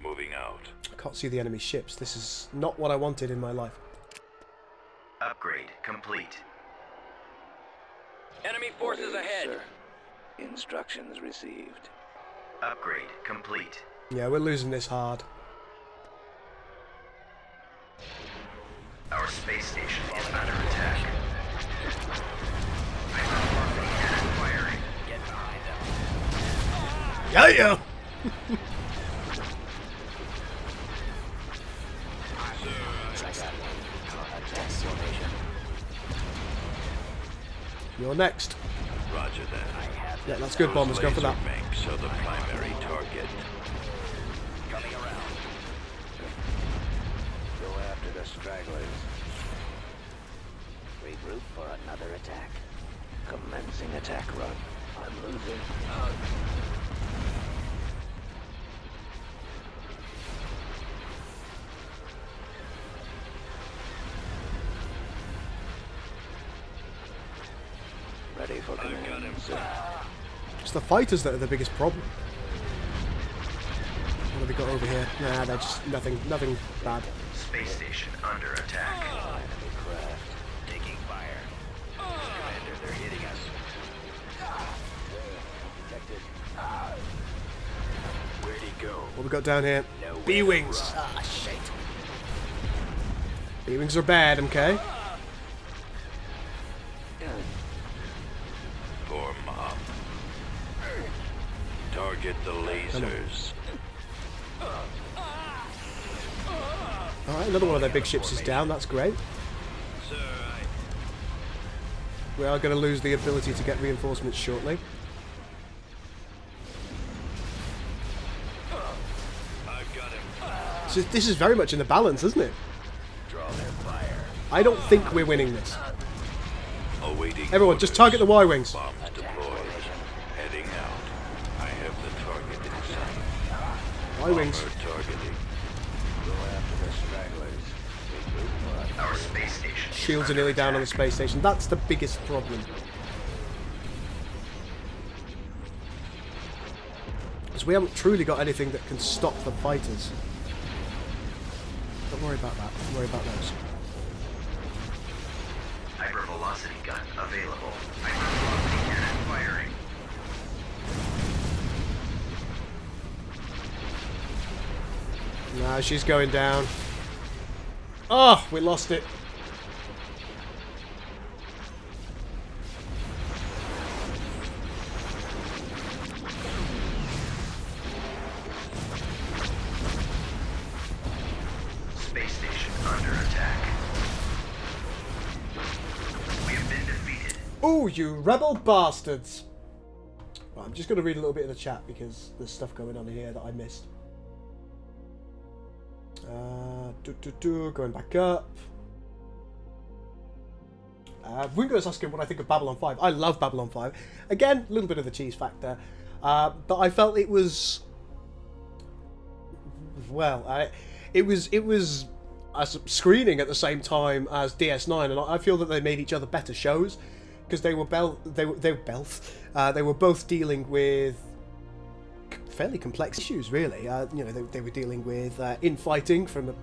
Moving out. I can't see the enemy ships. This is not what I wanted in my life. Upgrade complete. Enemy forces ahead. Sir. Instructions received. Upgrade complete. Yeah, we're losing this hard. Our space station is under attack. Hypermorphing firing. Get behind them. Yeah! You're next. Roger that. Yeah, that's good, bombers. Go for that. Banks are the primary target. Coming around. Go after the stragglers. Regroup for another attack. Commencing attack run. I'm losing. Ready for command, sir. It's the fighters that are the biggest problem. What have we got over here? Nah, they're just nothing bad. Space station under attack. Enemy craft. Taking fire. Commander, they're hitting us. Detected. Where'd he go? What we got down here? B-Wings. Ah, shit. B-Wings are bad, okay? Form up. Target the lasers. Alright, another one of their big ships is down. That's great. Sir, We are going to lose the ability to get reinforcements shortly. I've got him. So this is very much in the balance, isn't it? Draw their fire. I don't think we're winning this. Awaiting Everyone, just target the Y-Wings. Bombs deployed. Heading out. I have the target in sight. Y-Wings. Bomber targeting. Go after the stragglers. Regroup for Our space station. is Shields are under nearly down on the attack. space station. That's the biggest problem. Because we haven't truly got anything that can stop the fighters. Don't worry about that. Don't worry about those. Hypervelocity gun available. Hypervelocity cannon firing. No, she's going down. Oh, we lost it. Space station under attack. We have been defeated. Oh, you rebel bastards. Right, I'm just going to read a little bit of the chat because there's stuff going on here that I missed. Going back up. Wingo's asking what I think of Babylon 5. I love Babylon 5. Again, a little bit of the cheese factor. But I felt it was... Well, it was a screening at the same time as DS9, and I feel that they made each other better shows because they were both dealing with fairly complex issues, really. You know, they were dealing with infighting from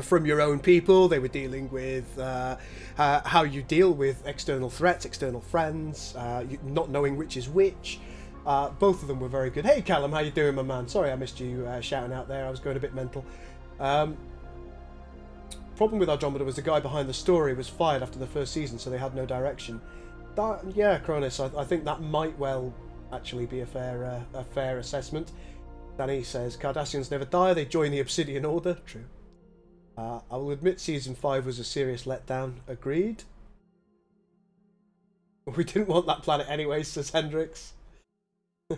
from your own people. They were dealing with how you deal with external threats, external friends, not knowing which is which. Both of them were very good. Hey Callum, how you doing, my man? Sorry I missed you shouting out there. I was going a bit mental. Problem with Andromeda was the guy behind the story was fired after the first season, so they had no direction. Yeah, Cronus, I think that might well actually be a fair assessment. Danny says, Cardassians never die, they join the Obsidian Order. True. I will admit Season 5 was a serious letdown. Agreed. We didn't want that planet anyway, says Hendrix. Who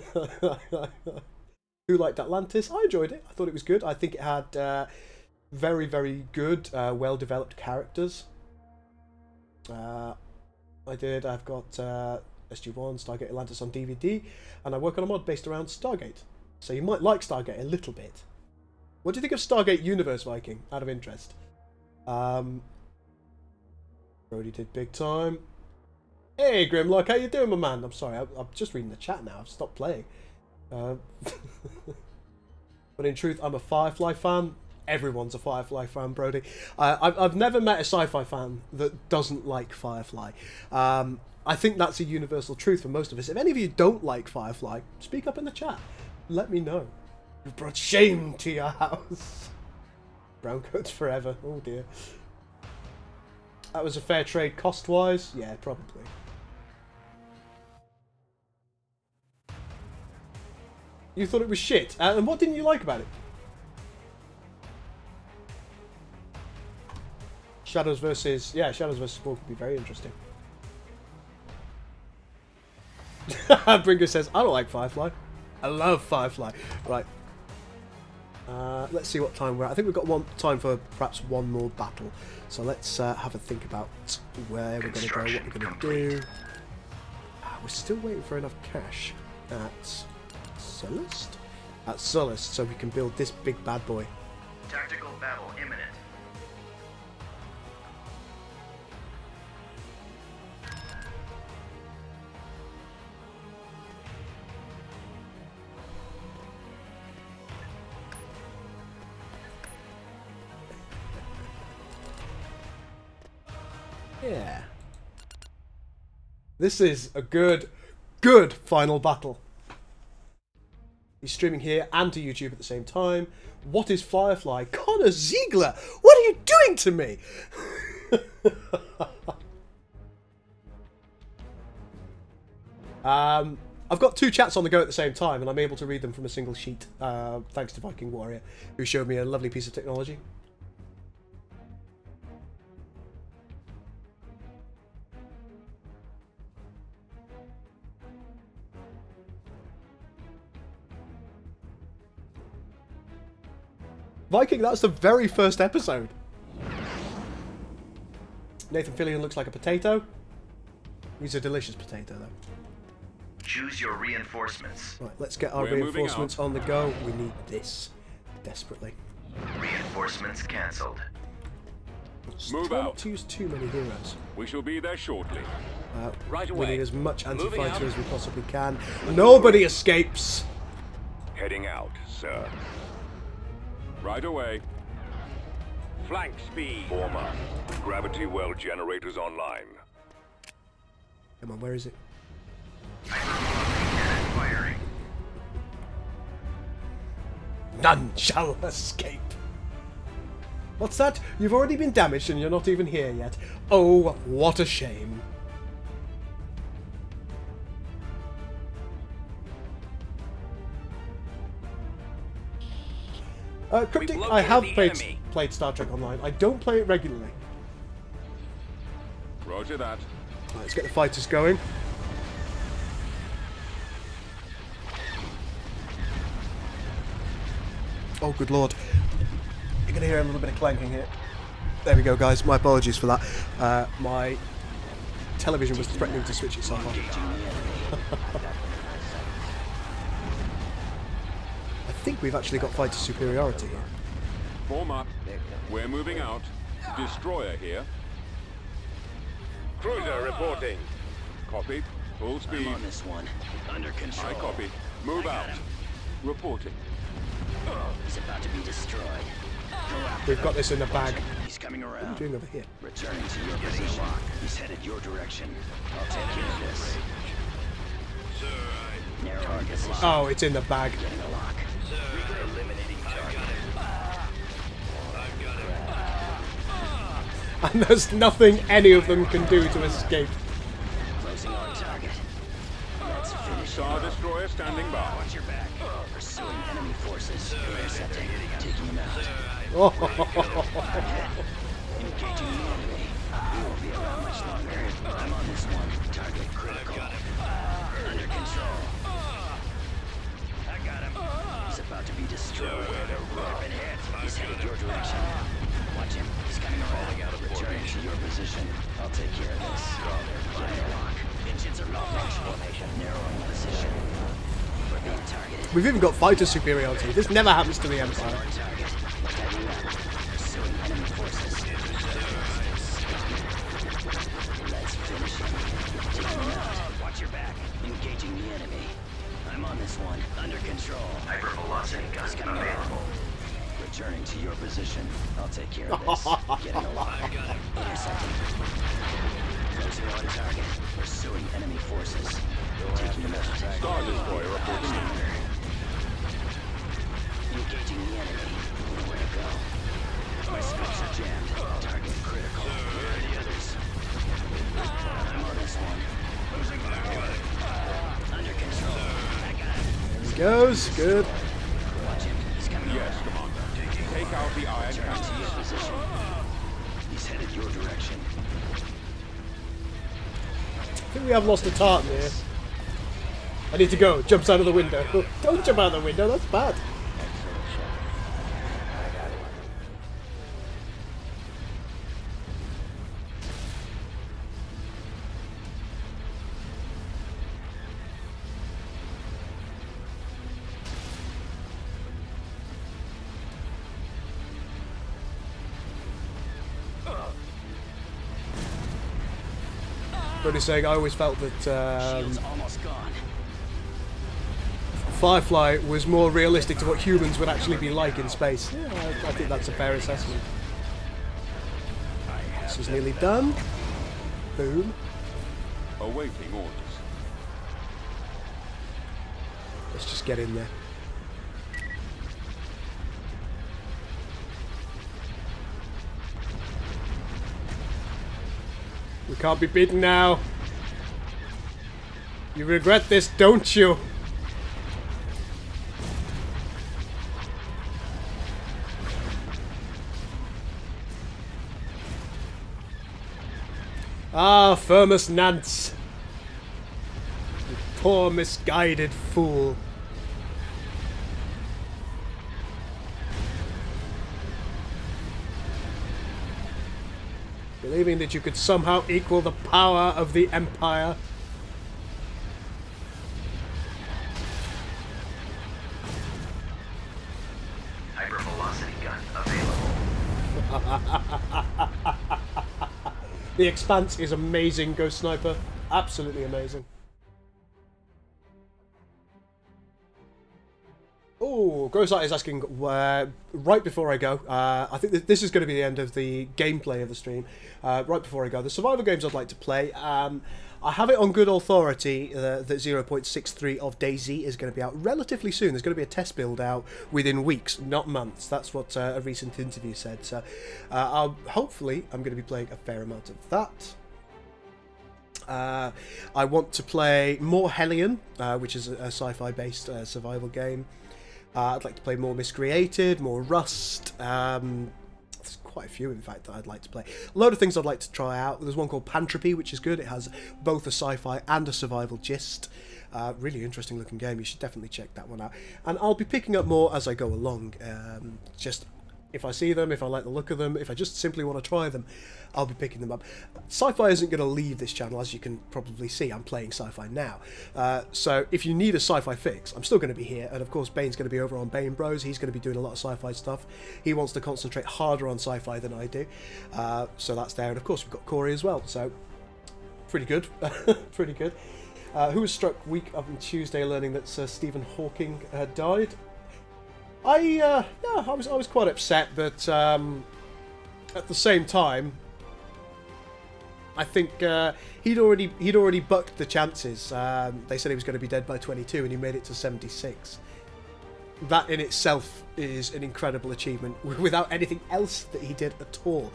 liked Atlantis? I enjoyed it. I thought it was good. I think it had very, very good, well-developed characters. I did. I've got SG-1, Stargate Atlantis on DVD, and I work on a mod based around Stargate. So you might like Stargate a little bit. What do you think of Stargate Universe, Viking? Out of interest. Brody did big time. Hey Grimlock, how you doing, my man? I'm sorry, I'm just reading the chat now. I've stopped playing. But in truth, I'm a Firefly fan. Everyone's a Firefly fan, Brody. I've never met a sci-fi fan that doesn't like Firefly. I think that's a universal truth for most of us. If any of you don't like Firefly, speak up in the chat. Let me know. You've brought shame to your house. Brown coats forever. Oh dear. That was a fair trade cost-wise? Yeah, probably. You thought it was shit? And what didn't you like about it? Shadows versus Borg could be very interesting. Bringer says, I don't like Firefly. I love Firefly. Right. Let's see what time we're at. I think we've got time for perhaps one more battle. So let's have a think about where we're going to go, what we're going to do. We're still waiting for enough cash at Sullust? At Sullust, so we can build this big bad boy. Tactical battle imminent. Yeah. This is a good final battle. He's streaming here and to YouTube at the same time. What is Firefly? Connor Ziegler! What are you doing to me? I've got two chats on the go at the same time, and I'm able to read them from a single sheet, thanks to Viking Warrior, who showed me a lovely piece of technology. Viking, that's the very first episode. Nathan Fillion looks like a potato. He's a delicious potato, though. Choose your reinforcements. Right, let's get our reinforcements on the go. We need this desperately. Reinforcements cancelled. Move Try out. not to use too many heroes. We shall be there shortly. Right We away. need as much Moving anti-fighter out. as we possibly can. Nobody escapes. Heading out, sir. Right away. Flank speed. Former. Gravity well generators online. Come on, where is it? Firing. None shall escape. What's that? You've already been damaged and you're not even here yet. Oh, what a shame. Cryptic, We've I have located the enemy. played Star Trek Online. I don't play it regularly. Roger that. Right, let's get the fighters going. Oh, good lord. You're going to hear a little bit of clanking here. There we go, guys. My apologies for that. My television was threatening to switch itself off. I think we've actually got fighter superiority here. Form up. We're moving out. Destroyer here. Cruiser reporting. Copy. Full speed. I'm on this one. Under control. I copy. Move out. Reporting. He's about to be destroyed. We've got this in the bag. He's coming around. What are you doing over here? Returning to your position. He's headed your direction. I'll take care of this. Narrow our position. Oh, it's in the bag. Getting a lock. Eliminating target. And there's nothing any of them can do to escape. Closing on target. Let's finish. Star Destroyer standing by. Watch your back. Pursuing enemy forces. Intercepting. Taking him out. Engaging the enemy. We won't be around much longer. I'm on this one. Target critical. Under control. I got him. He's about to be destroyed. Weapon hit. He's headed your direction. Watch him. He's coming around. Returning to your position. I'll take care of this. Getting a lock. Engines are malfunctioning. Narrowing position. We're being targeted. We've even got fighter superiority. This never happens to the Empire. Pursuing enemy forces. Let's finish him. Taking him out. Watch your back. Engaging the enemy. I'm on this one. Under control. Hypervelocity gun available. Returning to your position. I'll take care of this. Getting a lock. Intercepting. Closing on target. Pursuing enemy forces. Taking him out. Star Destroyer reporting. Engaging the enemy. Nowhere to go. My scopes are jammed. Target critical. Where are the others? I'm on this one. Losing back. Under control. I got him. There he goes. Good. Watch him. He's coming Yes, around. Commander. Take out the Iron Turn to Cannon. his position. He's headed your direction. I think we have lost a tartan here. I need to go. Jumps out of the window. Don't jump out of the window. That's bad. But he's saying I always felt that Shield's almost gone. Firefly was more realistic to what humans would actually be like in space. Yeah, I think that's a fair assessment. This is nearly done. Boom. Awaiting orders. Let's just get in there. We can't be beaten now. You regret this, don't you? Ah, Firmus Nance. You poor misguided fool. Believing that you could somehow equal the power of the Empire. Hypervelocity gun available. The Expanse is amazing, Ghost Sniper. Absolutely amazing. Oh, Grosite is asking right before I go. I think this is going to be the end of the gameplay of the stream. Right before I go, the survival games I'd like to play. I have it on good authority that 0.63 of DayZ is going to be out relatively soon. There's going to be a test build out within weeks, not months. That's what a recent interview said. So, hopefully, I'm going to be playing a fair amount of that. I want to play more Hellion, which is a sci-fi based survival game. I'd like to play more Miscreated, more Rust. There's quite a few, in fact, that I'd like to play. A load of things I'd like to try out. There's one called Pantropy, which is good. It has both a sci-fi and a survival gist. Really interesting looking game. You should definitely check that one out. And I'll be picking up more as I go along. Just If I see them, if I like the look of them, if I just simply want to try them, I'll be picking them up. Sci-Fi isn't going to leave this channel, as you can probably see. I'm playing Sci-Fi now. So if you need a Sci-Fi fix, I'm still going to be here. And of course, Bane's going to be over on Bane Bros. He's going to be doing a lot of Sci-Fi stuff. He wants to concentrate harder on Sci-Fi than I do. So that's there. And of course, we've got Corey as well. So pretty good. Pretty good. Who was struck week on Tuesday learning that Sir Stephen Hawking had died? I was quite upset, but at the same time, I think he'd already bucked the chances. They said he was going to be dead by 22, and he made it to 76. That in itself is an incredible achievement, without anything else that he did at all,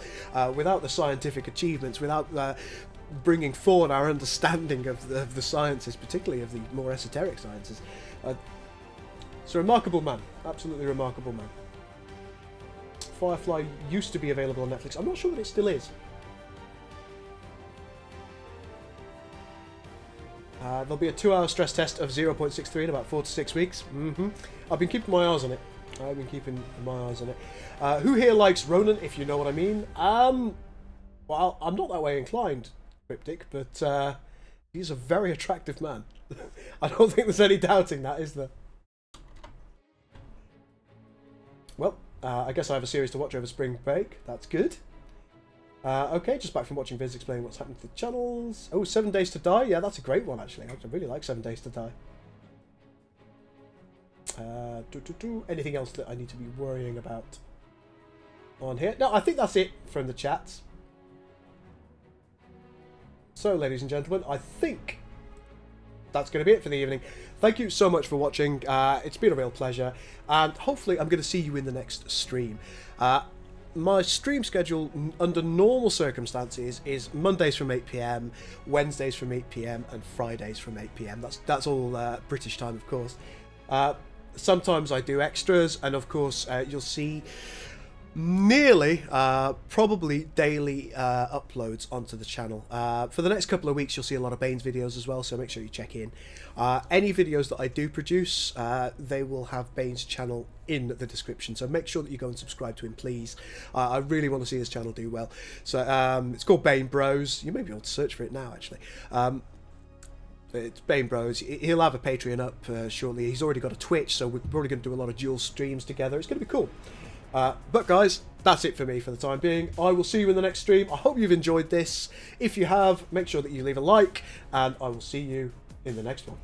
without the scientific achievements, without bringing forward our understanding of the sciences, particularly of the more esoteric sciences. It's a remarkable man, absolutely remarkable man. Firefly used to be available on Netflix. I'm not sure that it still is. There'll be a 2-hour stress test of 0.63 in about 4 to 6 weeks. I've been keeping my eyes on it. Who here likes Ronan, if you know what I mean? Well, I'm not that way inclined, Cryptic, but he's a very attractive man. I don't think there's any doubting that, is there? Well, I guess I have a series to watch over spring break. That's good. Okay, just back from watching vids explaining what's happened to the channels. Oh, 7 Days to Die. Yeah, that's a great one, actually. I really like 7 Days to Die. Anything else that I need to be worrying about on here? No, I think that's it from the chats. So, ladies and gentlemen, I think that's going to be it for the evening. Thank you so much for watching. It's been a real pleasure, and hopefully I'm going to see you in the next stream. My stream schedule under normal circumstances is Mondays from 8 PM, Wednesdays from 8 PM, and Fridays from 8 PM. That's all British time, of course. Sometimes I do extras, and of course you'll see nearly, probably daily uploads onto the channel. For the next couple of weeks, you'll see a lot of Bane's videos as well, so make sure you check in. Any videos that I do produce, they will have Bane's channel in the description, so make sure that you go and subscribe to him, please. I really want to see his channel do well. So it's called Bane Bros. You may be able to search for it now, actually. It's Bane Bros. He'll have a Patreon up shortly. He's already got a Twitch, so we're probably going to do a lot of dual streams together. It's going to be cool. But guys, that's it for me for the time being. I will see you in the next stream. I hope you've enjoyed this. If you have, make sure that you leave a like, and I will see you in the next one.